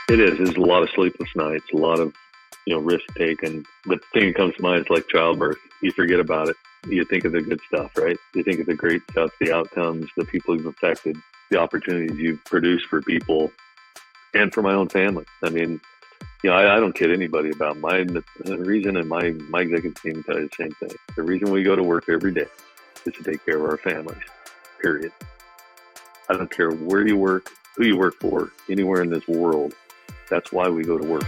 It is. There's a lot of sleepless nights, a lot of, risk taken. But the thing that comes to mind is like childbirth. You forget about it. You think of the good stuff, right? You think of the great stuff, the outcomes, the people you've affected, the opportunities you've produced for people and for my own family. I mean, I don't kid anybody about the reason, and my executive team tell you the same thing. The reason we go to work every day is to take care of our families, period. I don't care where you work, who you work for, anywhere in this world. That's why we go to work.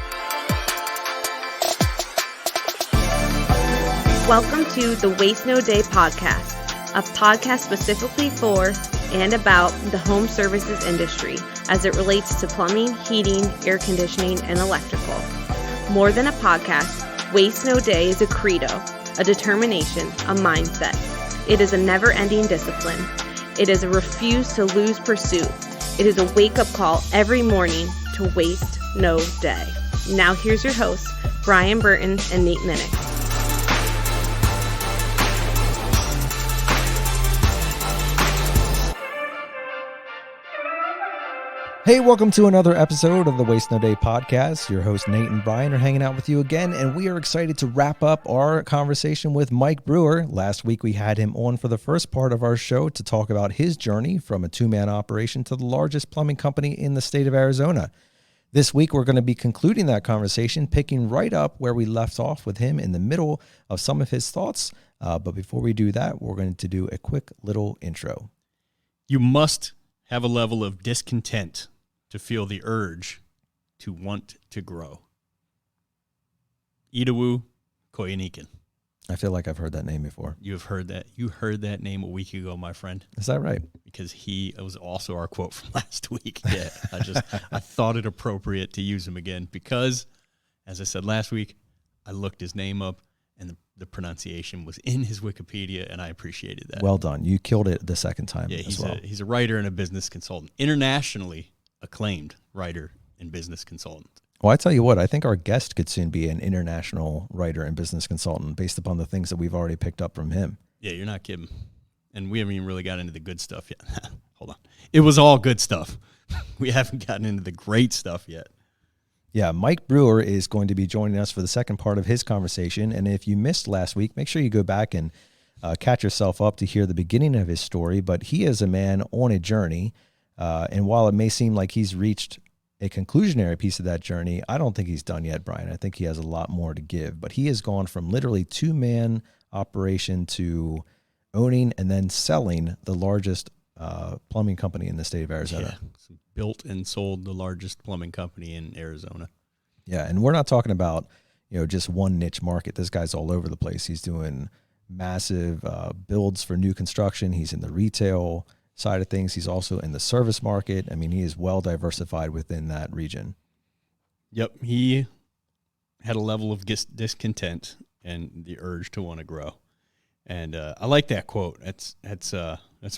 Welcome to the Waste No Day podcast, a podcast specifically for and about the home services industry as it relates to plumbing, heating, air conditioning, and electrical. More than a podcast, Waste No Day is a credo, a determination, a mindset. It is a never-ending discipline. It is a refuse to lose pursuit. It is a wake-up call every morning to waste no day. Now here's your hosts, Brian Burton and Nate Minnick. Hey, welcome to another episode of the Waste No Day podcast. Your hosts Nate and Brian are hanging out with you again, and we are excited to wrap up our conversation with Mike Brewer. Last week we had him on for the first part of our show to talk about his journey from a two-man operation to the largest plumbing company in the state of Arizona. This week we're going to be concluding that conversation, picking right up where we left off with him in the middle of some of his thoughts. But before we do that, we're going to do a quick little intro. You must have a level of discontent to feel the urge to want to grow. Idawu Koyenikan. I feel like I've heard that name before. You have heard that. You heard that name a week ago, my friend. Is that right? Because it was also our quote from last week. Yeah, I thought it appropriate to use him again because, as I said last week, I looked his name up and the pronunciation was in his Wikipedia, and I appreciated that. Well done. You killed it the second time as well. He's a writer and a business consultant, internationally acclaimed writer and business consultant. Well, I tell you what, I think our guest could soon be an international writer and business consultant based upon the things that we've already picked up from him. Yeah, you're not kidding. And we haven't even really got into the good stuff yet. Hold on. It was all good stuff. We haven't gotten into the great stuff yet. Yeah, Mike Brewer is going to be joining us for the second part of his conversation. And if you missed last week, make sure you go back and catch yourself up to hear the beginning of his story. But he is a man on a journey. And while it may seem like he's reached a conclusionary piece of that journey, I don't think he's done yet, Brian. I think he has a lot more to give. But he has gone from literally two-man operation to owning and then selling the largest plumbing company in the state of Arizona. Yeah, so built and sold the largest plumbing company in Arizona. Yeah, and we're not talking about just one niche market. This guy's all over the place. He's doing massive builds for new construction. He's in the retail side of things. He's also in the service market. I mean, he is well diversified within that region. Yep. He had a level of discontent and the urge to want to grow. And I like that quote. That's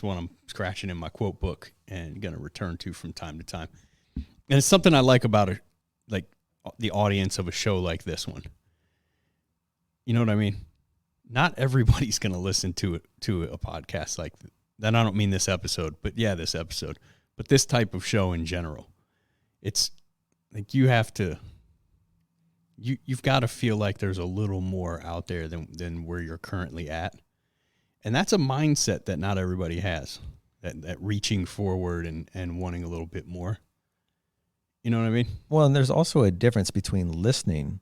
one I'm scratching in my quote book and going to return to from time to time. And it's something I like about the audience of a show like this one. You know what I mean? Not everybody's going to listen to a podcast like that. Then I don't mean this episode, but yeah, this episode. But this type of show in general. It's like you've got to feel like there's a little more out there than where you're currently at. And that's a mindset that not everybody has. That reaching forward and wanting a little bit more. You know what I mean? Well, and there's also a difference between listening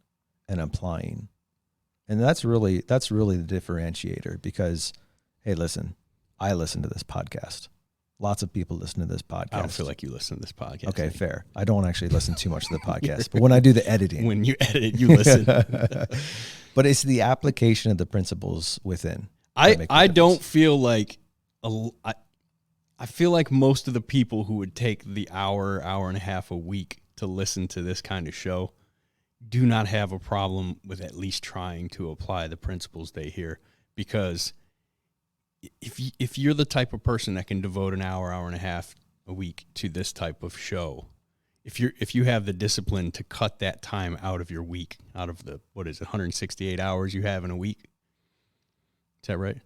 and applying. And that's really the differentiator because, hey, listen, I listen to this podcast. Lots of people listen to this podcast. I don't feel like you listen to this podcast. Okay, fair. I don't actually listen too much to the podcast, but when I do the editing. When you edit, you listen. But it's the application of the principles within. I don't feel like, I feel like most of the people who would take the hour and a half a week to listen to this kind of show do not have a problem with at least trying to apply the principles they hear, because if you're the type of person that can devote an hour and a half a week to this type of show, if you have the discipline to cut that time out of your week, out of the 168 hours you have in a week, is that right?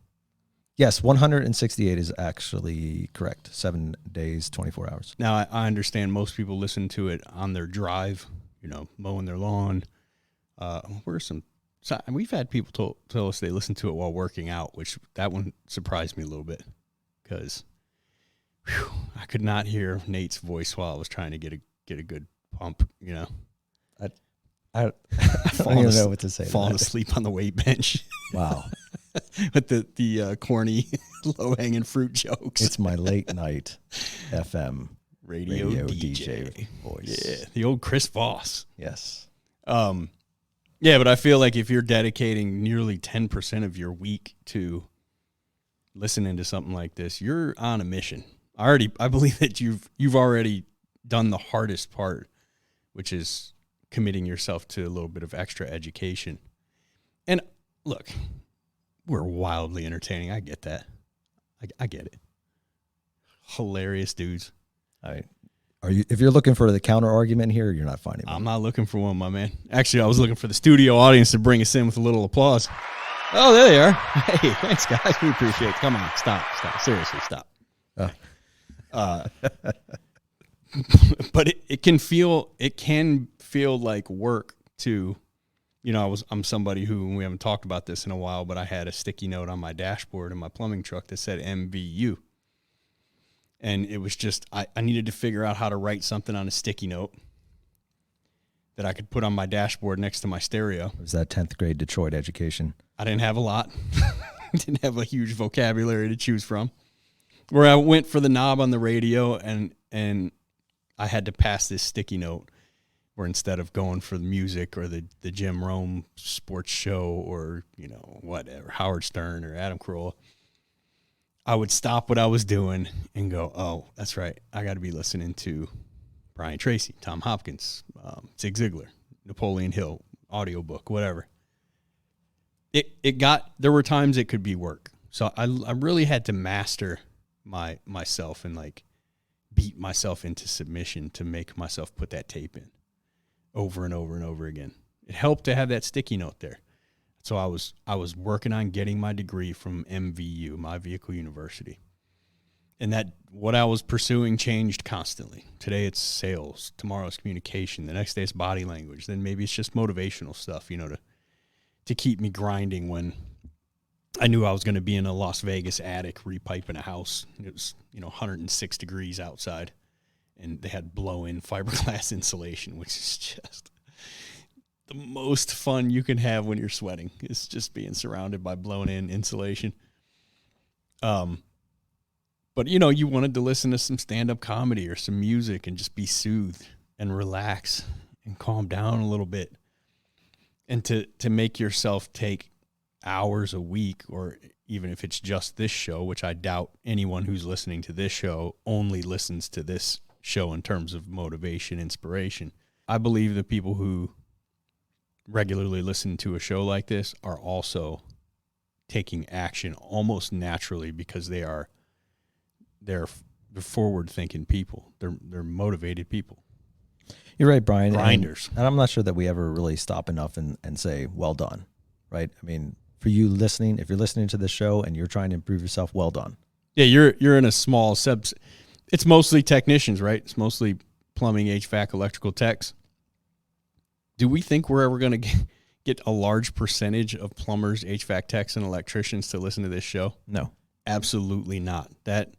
Yes, 168 is actually correct. 7 days, 24 hours. Now, I understand most people listen to it on their drive, mowing their lawn. We've had people tell us they listen to it while working out, which that one surprised me a little bit because I could not hear Nate's voice while I was trying to get a good pump, I don't even know what to say. Falling asleep on the weight bench. Wow. With the corny, low-hanging fruit jokes. It's my late night FM radio DJ voice. Yeah, the old Chris Voss. Yes. Yeah, but I feel like if you're dedicating nearly 10% of your week to listening to something like this, you're on a mission. I believe that you've already done the hardest part, which is committing yourself to a little bit of extra education. And look, we're wildly entertaining. I get that. I get it. Hilarious dudes. If you're looking for the counter argument here, you're not finding one. I'm not looking for one, my man. Actually, I was looking for the studio audience to bring us in with a little applause. Oh, there they are. Hey, thanks, guys. We appreciate it. Come on, stop. Seriously, stop. But it can feel like work to, I'm somebody who, we haven't talked about this in a while, but I had a sticky note on my dashboard in my plumbing truck that said MVU. And it was just, I needed to figure out how to write something on a sticky note that I could put on my dashboard next to my stereo. It was that 10th grade Detroit education? I didn't have a lot. Didn't have a huge vocabulary to choose from. Where I went for the knob on the radio and I had to pass this sticky note where instead of going for the music or the Jim Rome sports show or, whatever, Howard Stern or Adam Carolla, I would stop what I was doing and go, oh, that's right. I got to be listening to Brian Tracy, Tom Hopkins, Zig Ziglar, Napoleon Hill, audiobook, whatever. There were times it could be work. So I really had to master myself and beat myself into submission to make myself put that tape in over and over and over again. It helped to have that sticky note there. So I was working on getting my degree from MVU, my vehicle university. And that what I was pursuing changed constantly. Today it's sales, tomorrow it's communication, the next day it's body language, then maybe it's just motivational stuff, to keep me grinding when I knew I was going to be in a Las Vegas attic repiping a house. It was, 106 degrees outside, and they had blow-in fiberglass insulation, which is just the most fun you can have when you're sweating. It's just being surrounded by blown-in insulation. But, you wanted to listen to some stand-up comedy or some music and just be soothed and relax and calm down a little bit. And to make yourself take hours a week, or even if it's just this show, which I doubt anyone who's listening to this show only listens to this show in terms of motivation, inspiration. I believe the people who regularly listen to a show like this are also taking action almost naturally because they're forward-thinking people. They're motivated people. You're right, Brian. Grinders. And I'm not sure that we ever really stop enough and say, well done, right? I mean, for you listening, if you're listening to this show and you're trying to improve yourself, well done. Yeah, you're in a small it's mostly technicians, right? It's mostly plumbing, HVAC, electrical techs. Do we think we're ever going to get a large percentage of plumbers, HVAC techs, and electricians to listen to this show? No. Absolutely not. That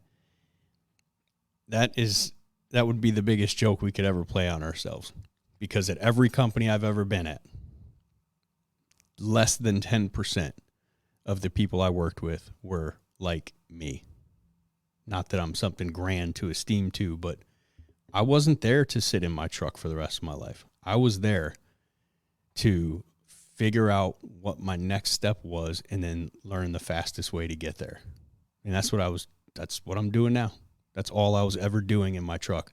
would be the biggest joke we could ever play on ourselves. Because at every company I've ever been at, less than 10% of the people I worked with were like me. Not that I'm something grand to esteem to, but I wasn't there to sit in my truck for the rest of my life. I was there to figure out what my next step was and then learn the fastest way to get there. And that's what I'm doing now. That's all I was ever doing in my truck.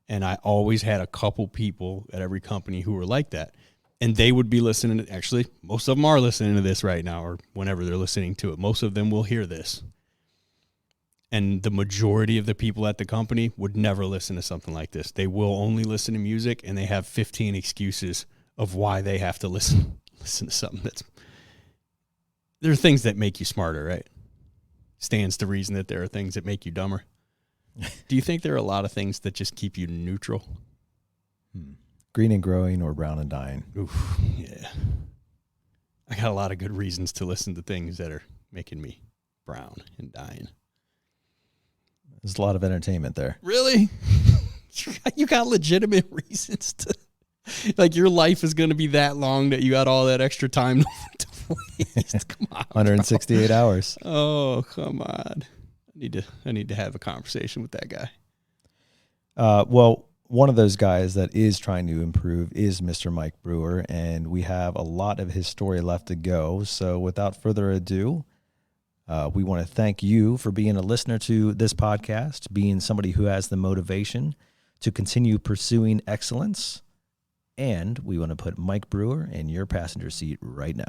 And I always had a couple people at every company who were like that. And they would be listening to, actually, most of them are listening to this right now or whenever they're listening to it. Most of them will hear this. And the majority of the people at the company would never listen to something like this. They will only listen to music, and they have 15 excuses of why they have to listen to something there are things that make you smarter, right? stands to reason that there are things that make you dumber. Do you think there are a lot of things that just keep you neutral? Green and growing or brown and dying? Oof, yeah. I got a lot of good reasons to listen to things that are making me brown and dying. There's a lot of entertainment there. Really? You got legitimate reasons to, like, your life is going to be that long that you got all that extra time to waste. Come on, 168 hours. Oh, come on. I need to have a conversation with that guy. Well, one of those guys that is trying to improve is Mr. Mike Brewer, and we have a lot of his story left to go. So without further ado, we want to thank you for being a listener to this podcast, being somebody who has the motivation to continue pursuing excellence. And we want to put Mike Brewer in your passenger seat right now.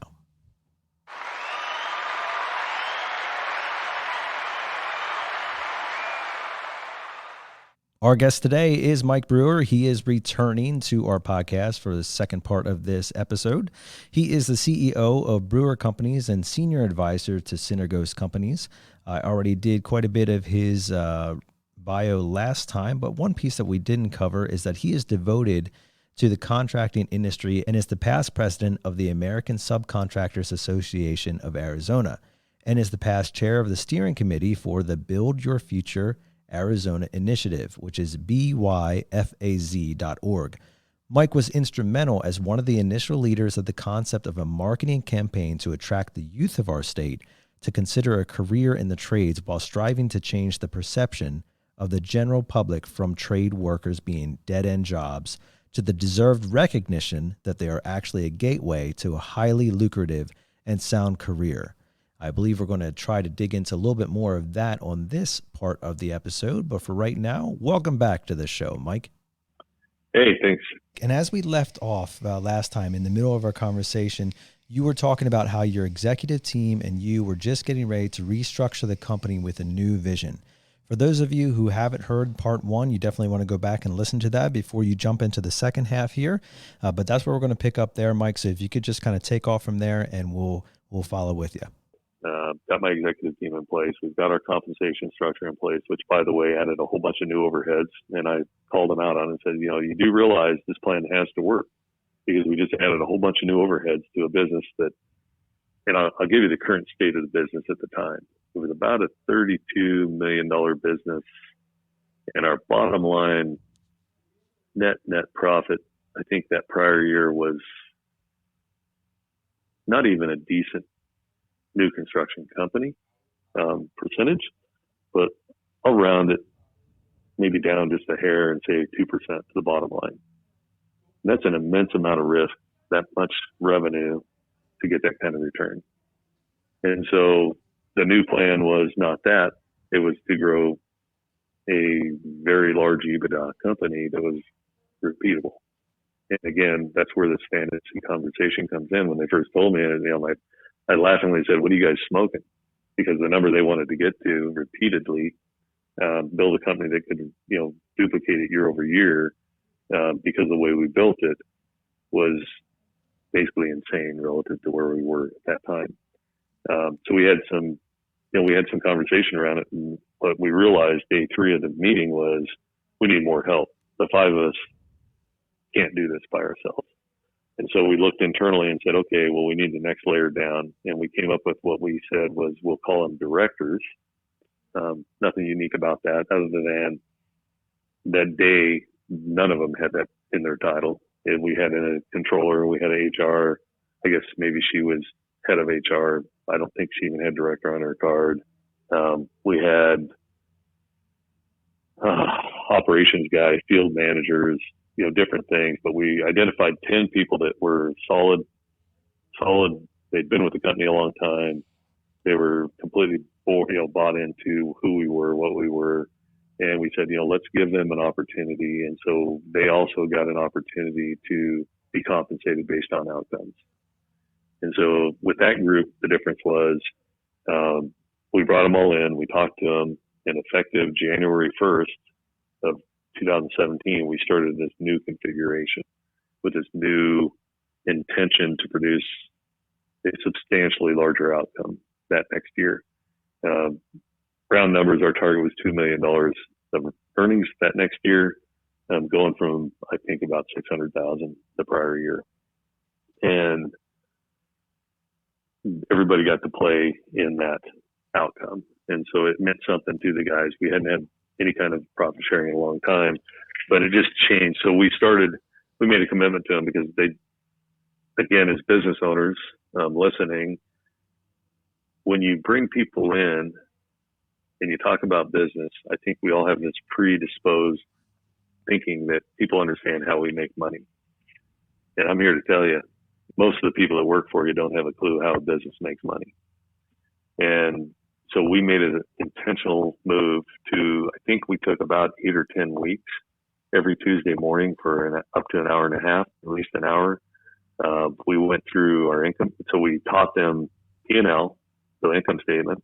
Our guest today is Mike Brewer. He is returning to our podcast for the second part of this episode. He is the CEO of Brewer Companies and senior advisor to Synergos Companies. I already did quite a bit of his bio last time, but one piece that we didn't cover is that he is devoted to the contracting industry and is the past president of the American Subcontractors Association of Arizona and is the past chair of the steering committee for the Build Your Future Arizona Initiative, which is byfaz.org. Mike was instrumental as one of the initial leaders of the concept of a marketing campaign to attract the youth of our state to consider a career in the trades while striving to change the perception of the general public from trade workers being dead-end jobs to the deserved recognition that they are actually a gateway to a highly lucrative and sound career. I believe we're going to try to dig into a little bit more of that on this part of the episode. But for right now, welcome back to the show, Mike. Hey, thanks. And as we left off last time, in the middle of our conversation, you were talking about how your executive team and you were just getting ready to restructure the company with a new vision. For those of you who haven't heard part one, you definitely want to go back and listen to that before you jump into the second half here. But that's where we're going to pick up there, Mike. So if you could just kind of take off from there and we'll follow with you. Got my executive team in place. We've got our compensation structure in place, which, by the way, added a whole bunch of new overheads. And I called them out on it and said, you do realize this plan has to work because we just added a whole bunch of new overheads to a business that, and I'll give you the current state of the business at the time. It was about a $32 million business, and our bottom line net profit, I think that prior year was not even a decent new construction company percentage, but I'll round it maybe down just a hair and say 2% to the bottom line. And that's an immense amount of risk, that much revenue to get that kind of return. And so the new plan was not that. It was to grow a very large EBITDA company that was repeatable. And again, that's where this fantasy conversation comes in. When they first told me, I laughingly said, "What are you guys smoking?" Because the number they wanted to get to repeatedly, build a company that could, duplicate it year over year, because the way we built it was basically insane relative to where we were at that time. So we had some conversation around it, and what we realized day 3 of the meeting was we need more help. The 5 of us can't do this by ourselves. And so we looked internally and said, okay, well, we need the next layer down. And we came up with what we said was, we'll call them directors. Nothing unique about that other than that day, none of them had that in their title. And we had a controller, we had an HR. I guess maybe she was head of HR. I don't think she even had director on her card. We had operations guy, field managers, different things, but we identified 10 people that were solid. They'd been with the company a long time. They were completely bought into who we were, what we were. And we said, let's give them an opportunity. And so they also got an opportunity to be compensated based on outcomes. And so with that group, the difference was, we brought them all in, we talked to them, and effective January 1st of 2017, we started this new configuration with this new intention to produce a substantially larger outcome that next year. Round numbers, our target was $2 million of earnings that next year, going from, I think, about 600,000 the prior year. And everybody got to play in that outcome. And so it meant something to the guys. We hadn't had any kind of profit sharing in a long time, but it just changed. So we made a commitment to them because they, again, as business owners, listening, when you bring people in and you talk about business, I think we all have this predisposed thinking that people understand how we make money. And I'm here to tell you, most of the people that work for you don't have a clue how a business makes money. And so we made an intentional move to, I think we took about 8 or 10 weeks every Tuesday morning for up to an hour and a half, at least an hour. We went through our income. So we taught them P&L, so income statement.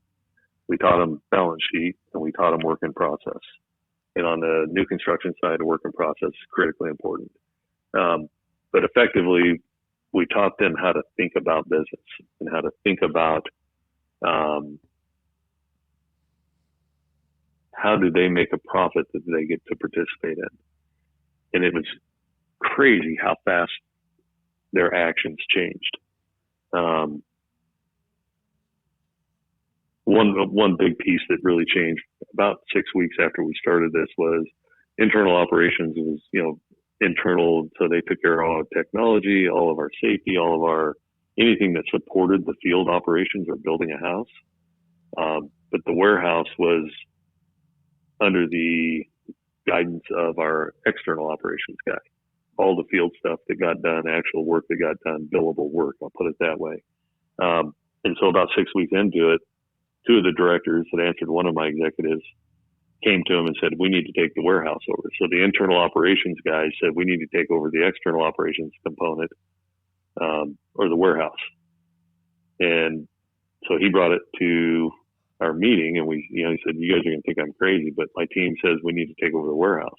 We taught them balance sheet, and we taught them work in process. And on the new construction side, the work in process is critically important. But effectively, we taught them how to think about business and how to think about how do they make a profit that they get to participate in. And it was crazy how fast their actions changed. One big piece that really changed about 6 weeks after we started this was internal operations was, internal. So they took care of all our technology, all of our safety, all of our, anything that supported the field operations or building a house. But the warehouse was under the guidance of our external operations guy. All the field stuff that got done, actual work that got done, billable work, I'll put it that way. And so about 6 weeks into it, 2 of the directors that answered one of my executives came to him and said, we need to take the warehouse over. So the internal operations guy said, we need to take over the external operations component, or the warehouse. And so he brought it to our meeting, and he said, you guys are going to think I'm crazy, but my team says we need to take over the warehouse.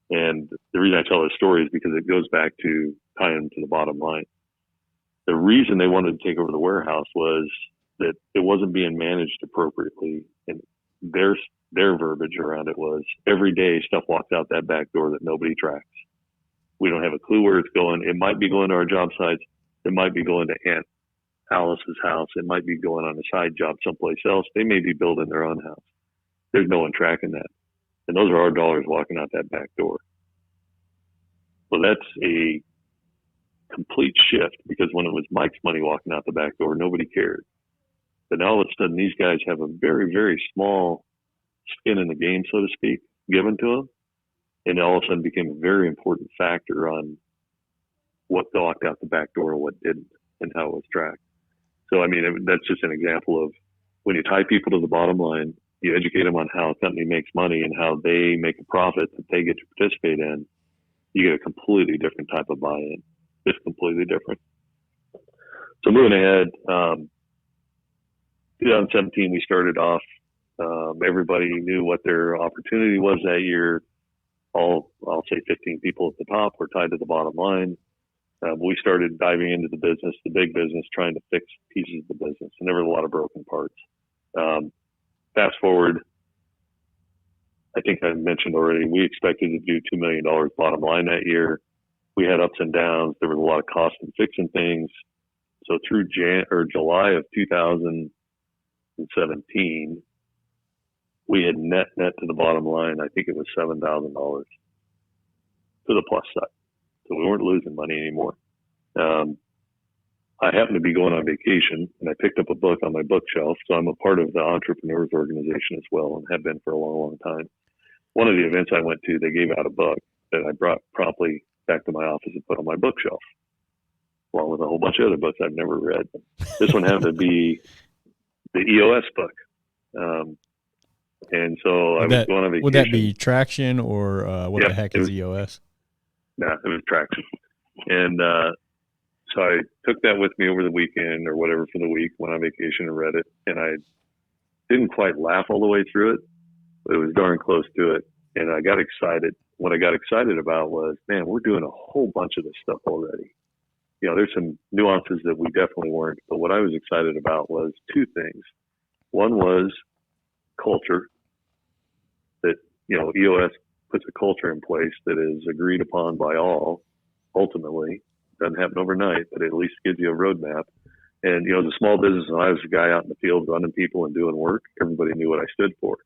And the reason I tell this story is because it goes back to tying to the bottom line. The reason they wanted to take over the warehouse was that it wasn't being managed appropriately. And their verbiage around it was, every day stuff walks out that back door that nobody tracks. We don't have a clue where it's going. It might be going to our job sites. It might be going to Aunt Alice's house. It might be going on a side job someplace else. They may be building their own house. There's no one tracking that. And those are our dollars walking out that back door. Well, that's a complete shift, because when it was Mike's money walking out the back door, nobody cared. But now all of a sudden, these guys have a very, very small skin in the game, so to speak, given to them. And it all of a sudden became a very important factor on what walked out the back door and what didn't, and how it was tracked. So, I mean, that's just an example of when you tie people to the bottom line, you educate them on how a company makes money and how they make a profit that they get to participate in, you get a completely different type of buy-in. Just completely different. So moving ahead, 2017, we started off, everybody knew what their opportunity was that year. I'll say 15 people at the top were tied to the bottom line. We started diving into the business, the big business, trying to fix pieces of the business. And there were a lot of broken parts. Fast forward, I think I mentioned already, we expected to do $2 million bottom line that year. We had ups and downs. There was a lot of cost in fixing things. So through July of 2017, we had net to the bottom line, I think it was $7,000 to the plus side. So we weren't losing money anymore. I happened to be going on vacation, and I picked up a book on my bookshelf. So I'm a part of the Entrepreneurs Organization as well, and have been for a long, long time. One of the events I went to, they gave out a book that I brought promptly back to my office and put on my bookshelf, along with a whole bunch of other books I've never read. This one happened to be the EOS book. And so I was going on vacation. Would that be Traction, or what the heck is EOS? No, it was Traction. And so I took that with me over the weekend or whatever for the week, went on vacation and read it. And I didn't quite laugh all the way through it, but it was darn close to it. And I got excited. What I got excited about was, man, we're doing a whole bunch of this stuff already. There's some nuances that we definitely weren't. But what I was excited about was 2 things. One was culture, that, EOS puts a culture in place that is agreed upon by all. Ultimately, doesn't happen overnight, but it at least gives you a roadmap. And, as a small business, when I was a guy out in the field running people and doing work, everybody knew what I stood for.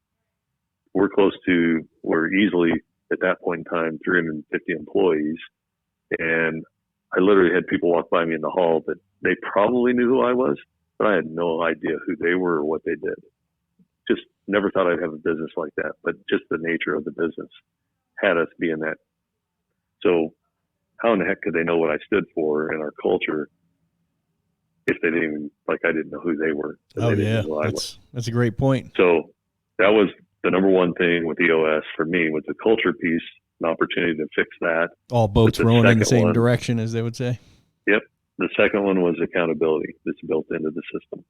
We're easily at that point in time 350 employees, and I literally had people walk by me in the hall that they probably knew who I was, but I had no idea who they were or what they did. Just never thought I'd have a business like that, but just the nature of the business had us be in that. So how in the heck could they know what I stood for in our culture if they didn't even, I didn't know who they were? Oh, yeah. That's a great point. So that was the number one thing with EOS for me, was the culture piece, an opportunity to fix that. All boats rowing in the same direction, as they would say. Yep. The second one was accountability that's built into the system.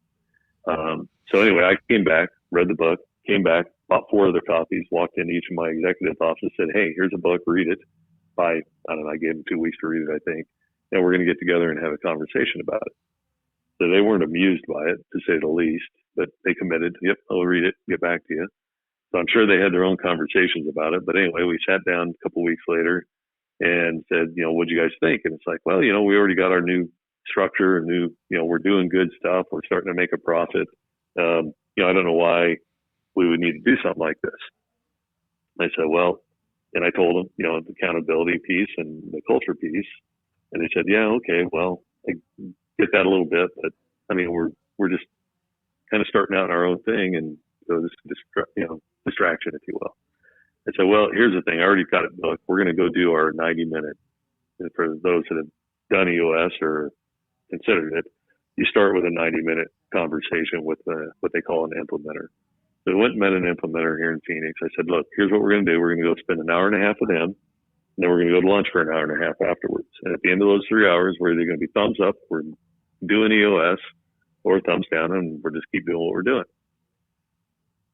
So anyway, I came back, read the book, came back, bought 4 other copies, walked into each of my executive offices, said, hey, here's a book, read it. I gave them 2 weeks to read it, I think. And we're going to get together and have a conversation about it. So they weren't amused by it, to say the least, but they committed. Yep, I'll read it, get back to you. So I'm sure they had their own conversations about it. But anyway, we sat down a couple of weeks later and said, what'd you guys think? And it's like, well, we already got our new structure, we're doing good stuff. We're starting to make a profit. I don't know why we would need to do something like this. I said, well, and I told them, the accountability piece and the culture piece. And they said, yeah, okay, well, I get that a little bit, but we're just kind of starting out in our own thing, and so this distraction, if you will. I said, well, here's the thing. I already got it booked. We're going to go do our 90-minute. And for those that have done EOS or considered it, you start with a 90-minute conversation with what they call an implementer. So I went and met an implementer here in Phoenix. I said, look, here's what we're going to do. We're going to go spend an hour and a half with them, and then we're going to go to lunch for an hour and a half afterwards. And at the end of those 3 hours, we're either going to be thumbs up, we're doing EOS, or thumbs down, and we'll just keep doing what we're doing.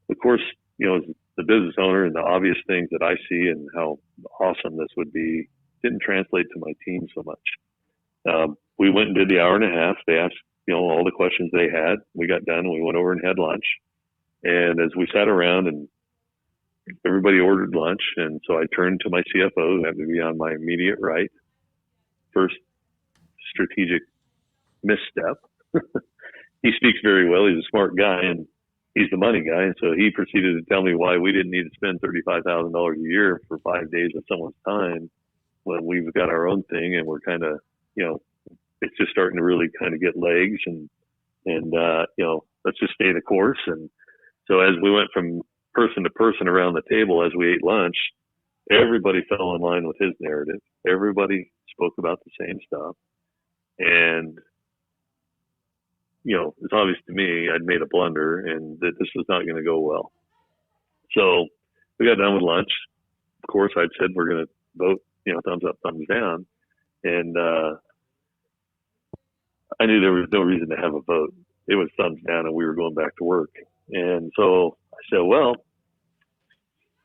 Of course, as the business owner, and the obvious things that I see and how awesome this would be didn't translate to my team so much. We went and did the hour and a half. They asked, all the questions they had. We got done and we went over and had lunch. And as we sat around, and everybody ordered lunch, and so I turned to my CFO, who happened to be on my immediate right. First strategic misstep. He speaks very well. He's a smart guy, and he's the money guy. And so he proceeded to tell me why we didn't need to spend $35,000 a year for 5 days of someone's time when we've got our own thing, and we're kind of, it's just starting to really kind of get legs, and let's just stay the course. And so as we went from person to person around the table as we ate lunch, everybody fell in line with his narrative. Everybody spoke about the same stuff. And, it's obvious to me I'd made a blunder and that this was not going to go well. So we got done with lunch. Of course, I'd said we're going to vote, thumbs up, thumbs down. And I knew there was no reason to have a vote. It was thumbs down, and we were going back to work. And so I said, well,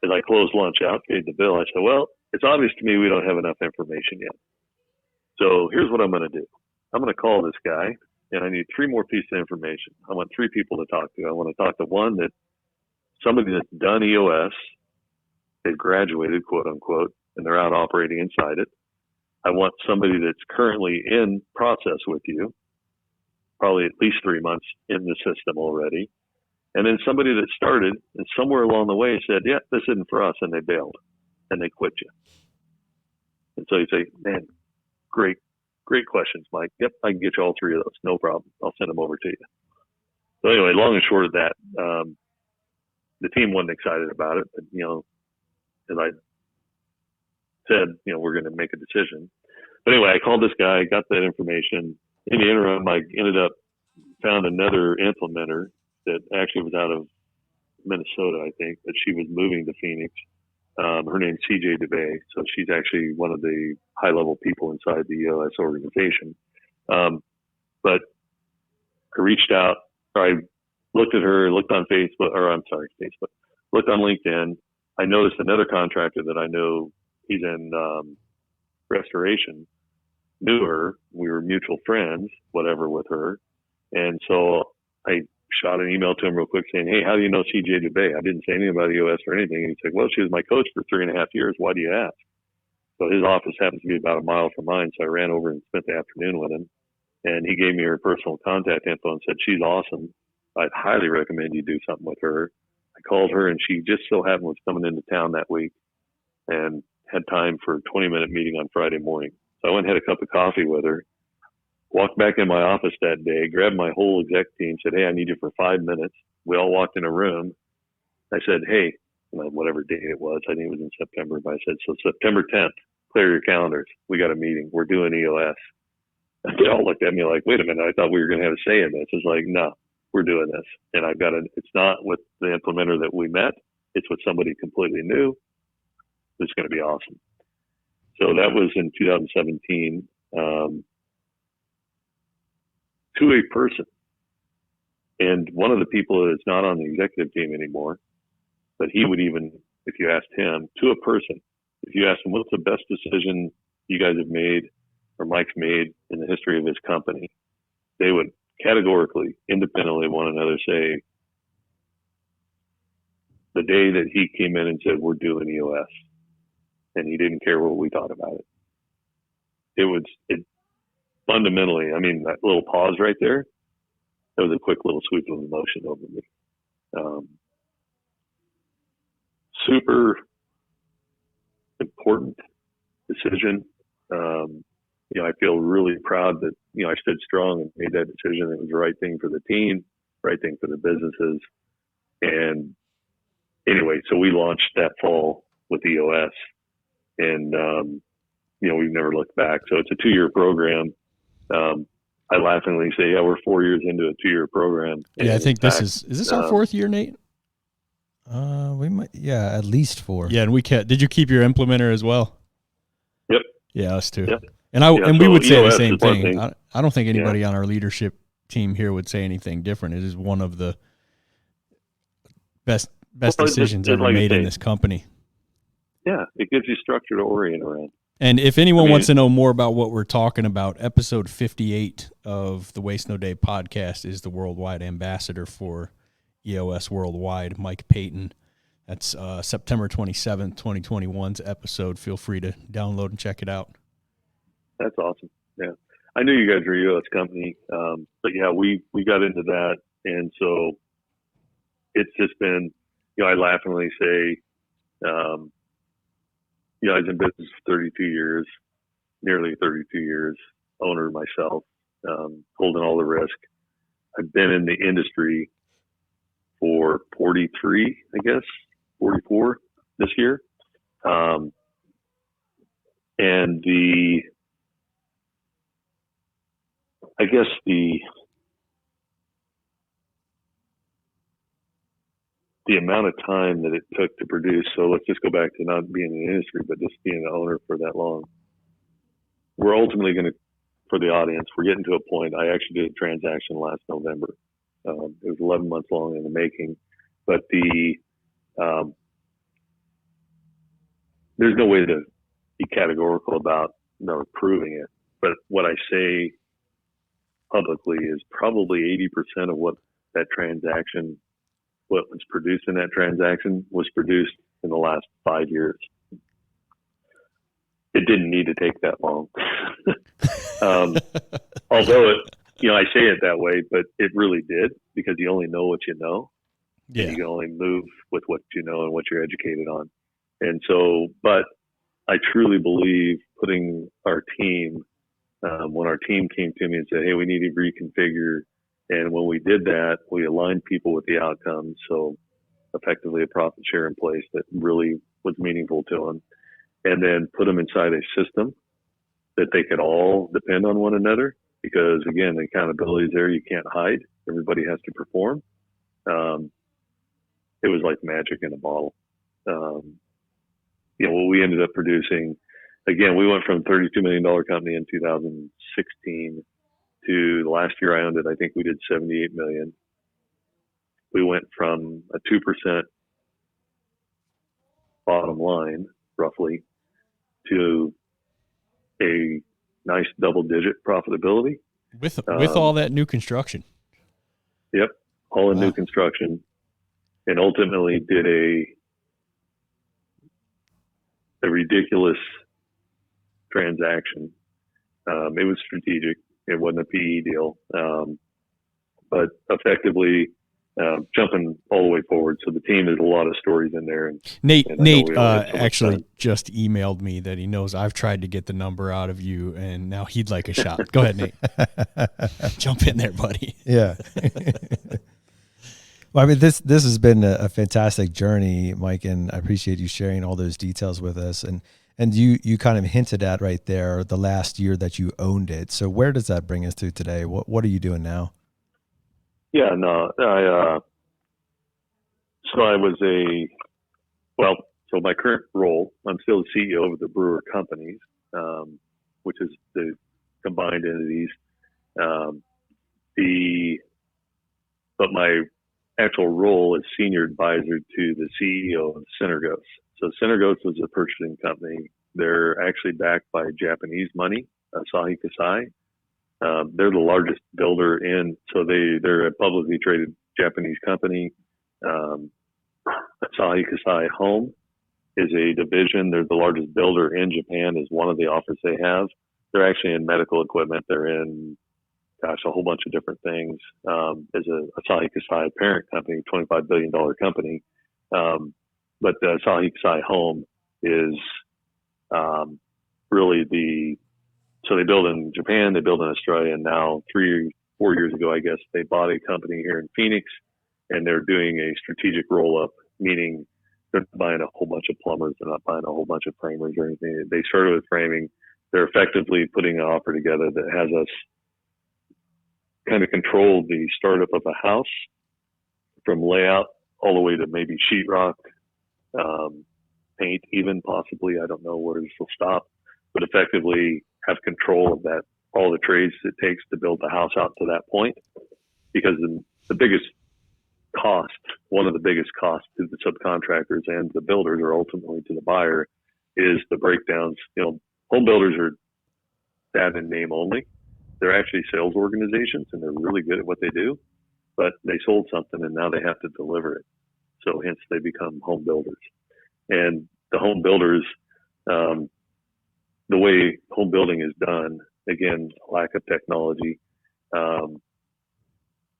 as I closed lunch out, paid the bill, I said, well, it's obvious to me we don't have enough information yet. So here's what I'm going to do. I'm going to call this guy, and I need 3 more pieces of information. I want 3 people to talk to. I want to talk to one somebody that's done EOS, they've graduated, quote unquote, and they're out operating inside it. I want somebody that's currently in process with you, probably at least 3 months in the system already. And then somebody that started and somewhere along the way said, yeah, this isn't for us, and they bailed and they quit you. And so you say, man, great questions, Mike. Yep, I can get you all 3 of those. No problem. I'll send them over to you. So anyway, long and short of that, the team wasn't excited about it, but, as I said, we're going to make a decision. But anyway, I called this guy, got that information. In the interim, I found another implementer that actually was out of Minnesota, I think, but she was moving to Phoenix. Her name's CJ DeBay. So she's actually one of the high-level people inside the EOS organization. But I reached out, or I looked at her, looked on looked on LinkedIn. I noticed another contractor that I know, he's in restoration, knew her. We were mutual friends, whatever, with her. And so I shot an email to him real quick saying, hey, how do you know CJ DeBay? I didn't say anything about EOS or anything. And he's like, well, she was my coach for 3.5 years. Why do you ask? So his office happens to be about a mile from mine. So I ran over and spent the afternoon with him. And he gave me her personal contact info and said, she's awesome. I'd highly recommend you do something with her. I called her, and she just so happened was coming into town that week and had time for a 20-minute meeting on Friday morning. So I went and had a cup of coffee with her, walked back in my office that day, grabbed my whole exec team, said, hey, I need you for 5 minutes. We all walked in a room. I said, hey, whatever date it was, I think it was in September, but I said, so September 10th, clear your calendars. We got a meeting. We're doing EOS. And they all looked at me like, wait a minute, I thought we were going to have a say in this. It's like, no, we're doing this. And I've got it's not with the implementer that we met. It's with somebody completely new. It's going to be awesome. So that was in 2017, to a person. And one of the people is not on the executive team anymore, but he would even, if you asked him, to a person, if you asked him, what's the best decision you guys have made or Mike's made in the history of his company, they would categorically, independently of one another say, the day that he came in and said, we're doing EOS, and he didn't care what we thought about it. It fundamentally, I mean, that little pause right there, that was a quick little sweep of emotion over me. Super important decision. I feel really proud that, I stood strong and made that decision. It was the right thing for the team, right thing for the businesses. And anyway, so we launched that fall with EOS, and, we've never looked back. So it's a 2-year program. I laughingly say, yeah, we're 4 years into a 2-year program. Yeah, I think is this our 4th year, Nate? We might, at least 4. Yeah, and did you keep your implementer as well? Yep. Yeah, us too. Yep. And we would say EOS the same thing. thing. I don't think anybody on our leadership team here would say anything different. It is one of the best decisions ever made in this company. Yeah, it gives you structure to orient around. And if anyone wants to know more about what we're talking about, episode 58 of the Waste No Day podcast is the worldwide ambassador for EOS Worldwide, Mike Payton. That's September 27th, 2021's episode. Feel free to download and check it out. That's awesome. Yeah. I knew you guys were a EOS company, but yeah, we got into that. And so it's just been, I laughingly say, I was in business for 32 years, nearly 32 years, owner myself, holding all the risk. I've been in the industry for 43, 44 this year. And the amount of time that it took to produce. So let's just go back to not being in the industry, but just being an owner for that long. We're ultimately going to, for the audience, we're getting to a point. I actually did a transaction last November. It was 11 months long in the making, but there's no way to be categorical about proving it. But what I say publicly is probably 80% of what was produced in that transaction was produced in the last 5 years. It didn't need to take that long. Although I say it that way, but it really did, because you only know what you know. Yeah. You can only move with what you know and what you're educated on. And so, but I truly believe putting our team, when our team came to me and said, hey, we need to reconfigure. And when we did that, we aligned people with the outcomes. So effectively a profit share in place that really was meaningful to them, and then put them inside a system that they could all depend on one another, because again, the accountability is there. You can't hide. Everybody has to perform. It was like magic in a bottle. What we ended up producing, again, we went from a $32 million company in 2016 to the last year I owned it, I think we did $78 million. We went from a 2% bottom line, roughly, to a nice double-digit profitability with all that new construction. Yep, all in new construction, and ultimately did a ridiculous transaction. It was strategic. It wasn't a PE deal, but effectively jumping all the way forward. So the team, there's a lot of stories in there. And Nate so actually just emailed me that he knows I've tried to get the number out of you, and now he'd like a shot. Go ahead, Nate. Jump in there, buddy. Yeah. Well, I mean, this has been a fantastic journey, Mike, and I appreciate you sharing all those details with us. And you kind of hinted at right there the last year that you owned it. So where does that bring us to today? What are you doing now? Yeah, no, so my current role, I'm still the CEO of the Brewer Companies, which is the combined entities. But my actual role is senior advisor to the CEO of Synergos. So Synergos is a purchasing company. They're actually backed by Japanese money, Asahi Kasei. They're the largest builder they're a publicly traded Japanese company. Asahi Kasei Home is a division. They're the largest builder in Japan, is one of the offers they have. They're actually in medical equipment. They're in, a whole bunch of different things. As a Asahi Kasei parent company, $25 billion company. But the Asahi Kasei Home is really so they build in Japan, they build in Australia, and now 3-4 years ago, I guess, they bought a company here in Phoenix, and they're doing a strategic roll-up, meaning they're not buying a whole bunch of plumbers, they're not buying a whole bunch of framers or anything. They started with framing. They're effectively putting an offer together that has us kind of control the startup of a house from layout all the way to maybe sheetrock, paint, even possibly. I don't know where this will stop, but effectively have control of that, all the trades it takes to build the house out to that point. Because the biggest cost, one of the biggest costs to the subcontractors and the builders, or ultimately to the buyer, is the breakdowns. Home builders are that in name only. They're actually sales organizations, and they're really good at what they do, but they sold something and now they have to deliver it. So hence they become home builders. And the home builders, the way home building is done, again, lack of technology,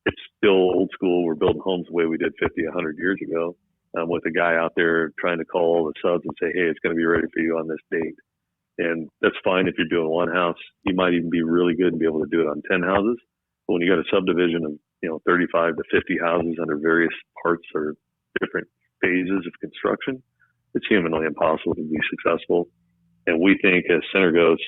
it's still old school. We're building homes the way we did 50, 100 years ago, with a guy out there trying to call all the subs and say, hey, it's going to be ready for you on this date. And that's fine if you're doing one house. You might even be really good and be able to do it on 10 houses. But when you got a subdivision of 35 to 50 houses under various parts or different phases of construction, it's humanly impossible to be successful. And we think as Synergos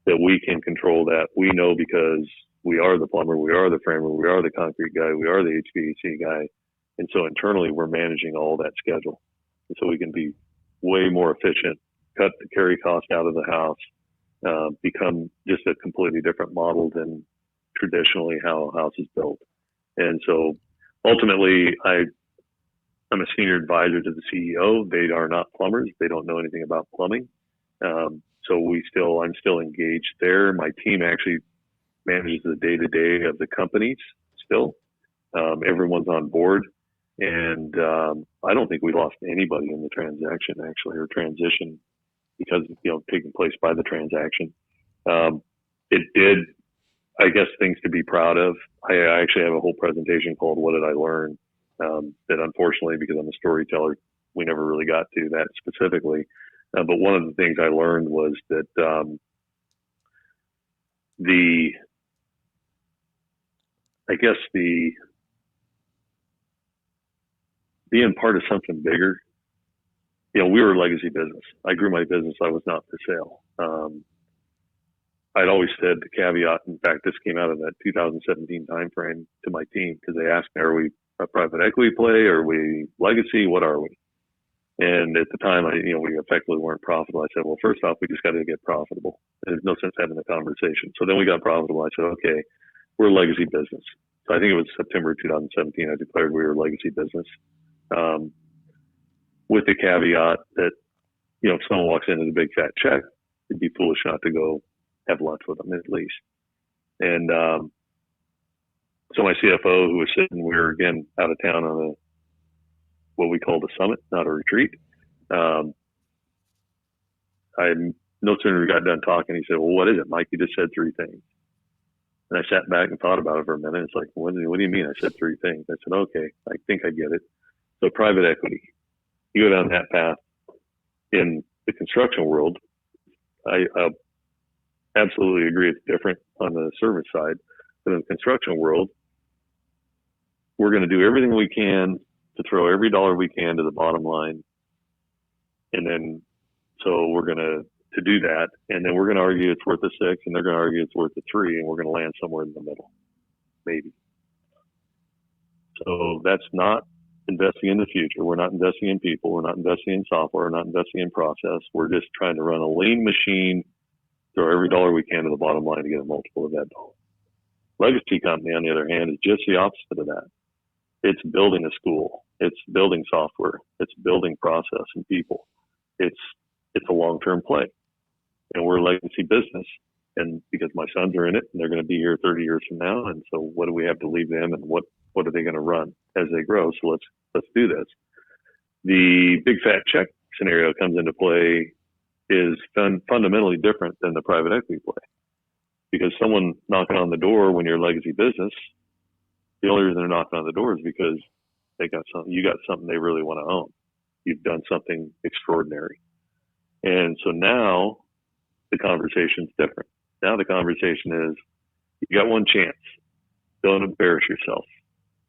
that we can control that. We know because we are the plumber, we are the framer, we are the concrete guy, we are the HVAC guy. And so internally we're managing all that schedule. And so we can be way more efficient, cut the carry cost out of the house, become just a completely different model than traditionally how a house is built. And so ultimately I'm a senior advisor to the CEO. They are not plumbers. They don't know anything about plumbing. So I'm still engaged there. My team actually manages the day-to-day of the companies still. Everyone's on board. And I don't think we lost anybody in the transaction, actually, or transition, because taking place by the transaction. It did, I guess, things to be proud of. I actually have a whole presentation called What Did I Learn? That unfortunately, because I'm a storyteller, we never really got to that specifically. But one of the things I learned was that being part of something bigger, we were a legacy business. I grew my business. I was not for sale. I'd always said the caveat, in fact, this came out of that 2017 timeframe to my team, because they asked me, are we a private equity play? Are we legacy? What are we? And at the time, we effectively weren't profitable. I said, well, first off, we just got to get profitable. There's no sense having a conversation. So then we got profitable. I said, okay, we're a legacy business. So I think it was September 2017, I declared we were a legacy business. With the caveat that, if someone walks in with a big fat check, it'd be foolish not to go have lunch with them at least. And So my CFO, who was sitting, we were again out of town on what we called a summit, not a retreat. I no sooner got done talking, he said, "Well, what is it, Mike? You just said 3 things." And I sat back and thought about it for a minute. It's like, what do you mean? I said 3 things. I said, okay, I think I get it. So private equity, you go down that path. In the construction world, I absolutely agree it's different on the service side. But in the construction world, we're going to do everything we can to throw every dollar we can to the bottom line. And then, so we're going to do that. And then we're going to argue it's worth a 6, and they're going to argue it's worth a 3, and we're going to land somewhere in the middle, maybe. So that's not investing in the future. We're not investing in people. We're not investing in software. We're not investing in process. We're just trying to run a lean machine, throw every dollar we can to the bottom line to get a multiple of that dollar. Legacy company, on the other hand, is just the opposite of that. It's building a school. It's building software. It's building process and people. It's a long-term play. And we're a legacy business. And because my sons are in it, and they're going to be here 30 years from now. And so what do we have to leave them, and what are they going to run as they grow? So let's do this. The big fat check scenario comes into play is fundamentally different than the private equity play. Because someone knocking on the door when you're a legacy business, the only reason they're knocking on the door is because you got something they really want to own. You've done something extraordinary. And so now the conversation's different. Now the conversation is, you got one chance. Don't embarrass yourself.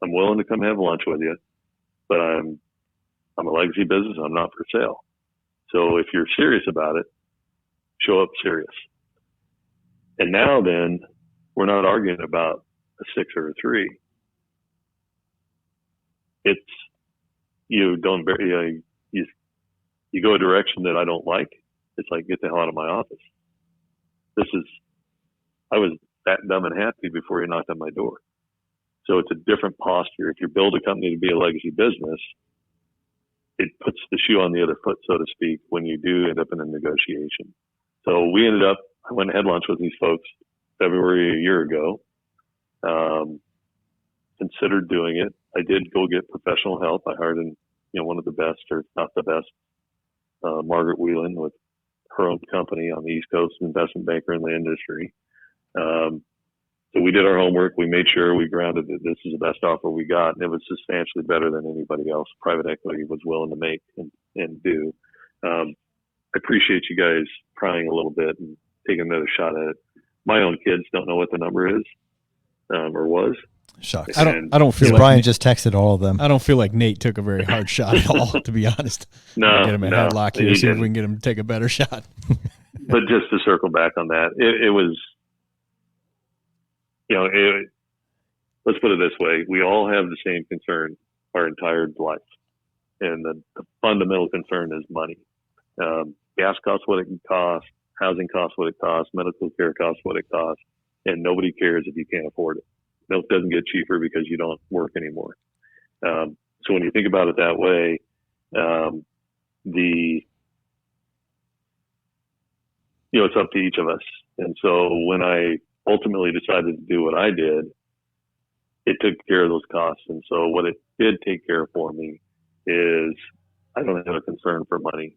I'm willing to come have lunch with you, but I'm a legacy business. I'm not for sale. So if you're serious about it, show up serious. And now then, we're not arguing about a 6 or a 3. It's you go a direction that I don't like. It's like, get the hell out of my office. I was that dumb and happy before you knocked on my door. So it's a different posture. If you build a company to be a legacy business, it puts the shoe on the other foot, so to speak, when you do end up in a negotiation. So I went and had lunch with these folks February a year ago. Considered doing it. I did go get professional help. I hired one of the best, or not the best, Margaret Whelan, with her own company on the East Coast, an investment banker in the industry. So we did our homework. We made sure we grounded that this is the best offer we got, and it was substantially better than anybody else private equity was willing to make and do. I appreciate you guys prying a little bit and taking another shot at it. My own kids don't know what the number is, or was. Shucks. I don't feel like Brian just texted all of them. I don't feel like Nate took a very hard shot at all, to be honest. No, get him at headlock here, see if we can get him to take a better shot. But just to circle back on that, it was, let's put it this way. We all have the same concern our entire life. And the fundamental concern is money. Gas costs what it can cost. Housing costs what it costs. Medical care costs what it costs. And nobody cares if you can't afford it. Milk doesn't get cheaper because you don't work anymore. So when you think about it that way, it's up to each of us. And so when I ultimately decided to do what I did, it took care of those costs. And so what it did take care of for me is I don't have a concern for money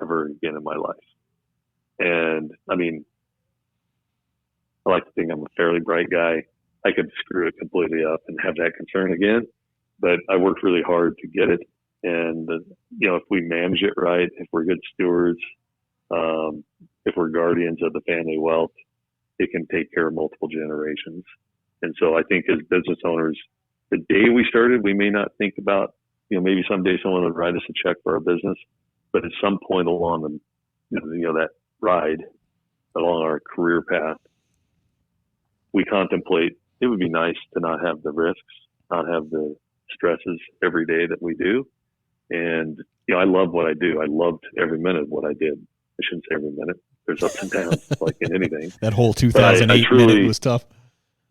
ever again in my life. And I like to think I'm a fairly bright guy. I could screw it completely up and have that concern again, but I worked really hard to get it. And, if we manage it right, if we're good stewards, if we're guardians of the family wealth, it can take care of multiple generations. And so I think as business owners, the day we started, we may not think about, maybe someday someone would write us a check for our business, but at some point along that ride along our career path, we contemplate it would be nice to not have the risks, not have the stresses every day that we do. And, I love what I do. I loved every minute of what I did. I shouldn't say every minute. There's ups and downs, like in anything. That whole 2008 minute was tough.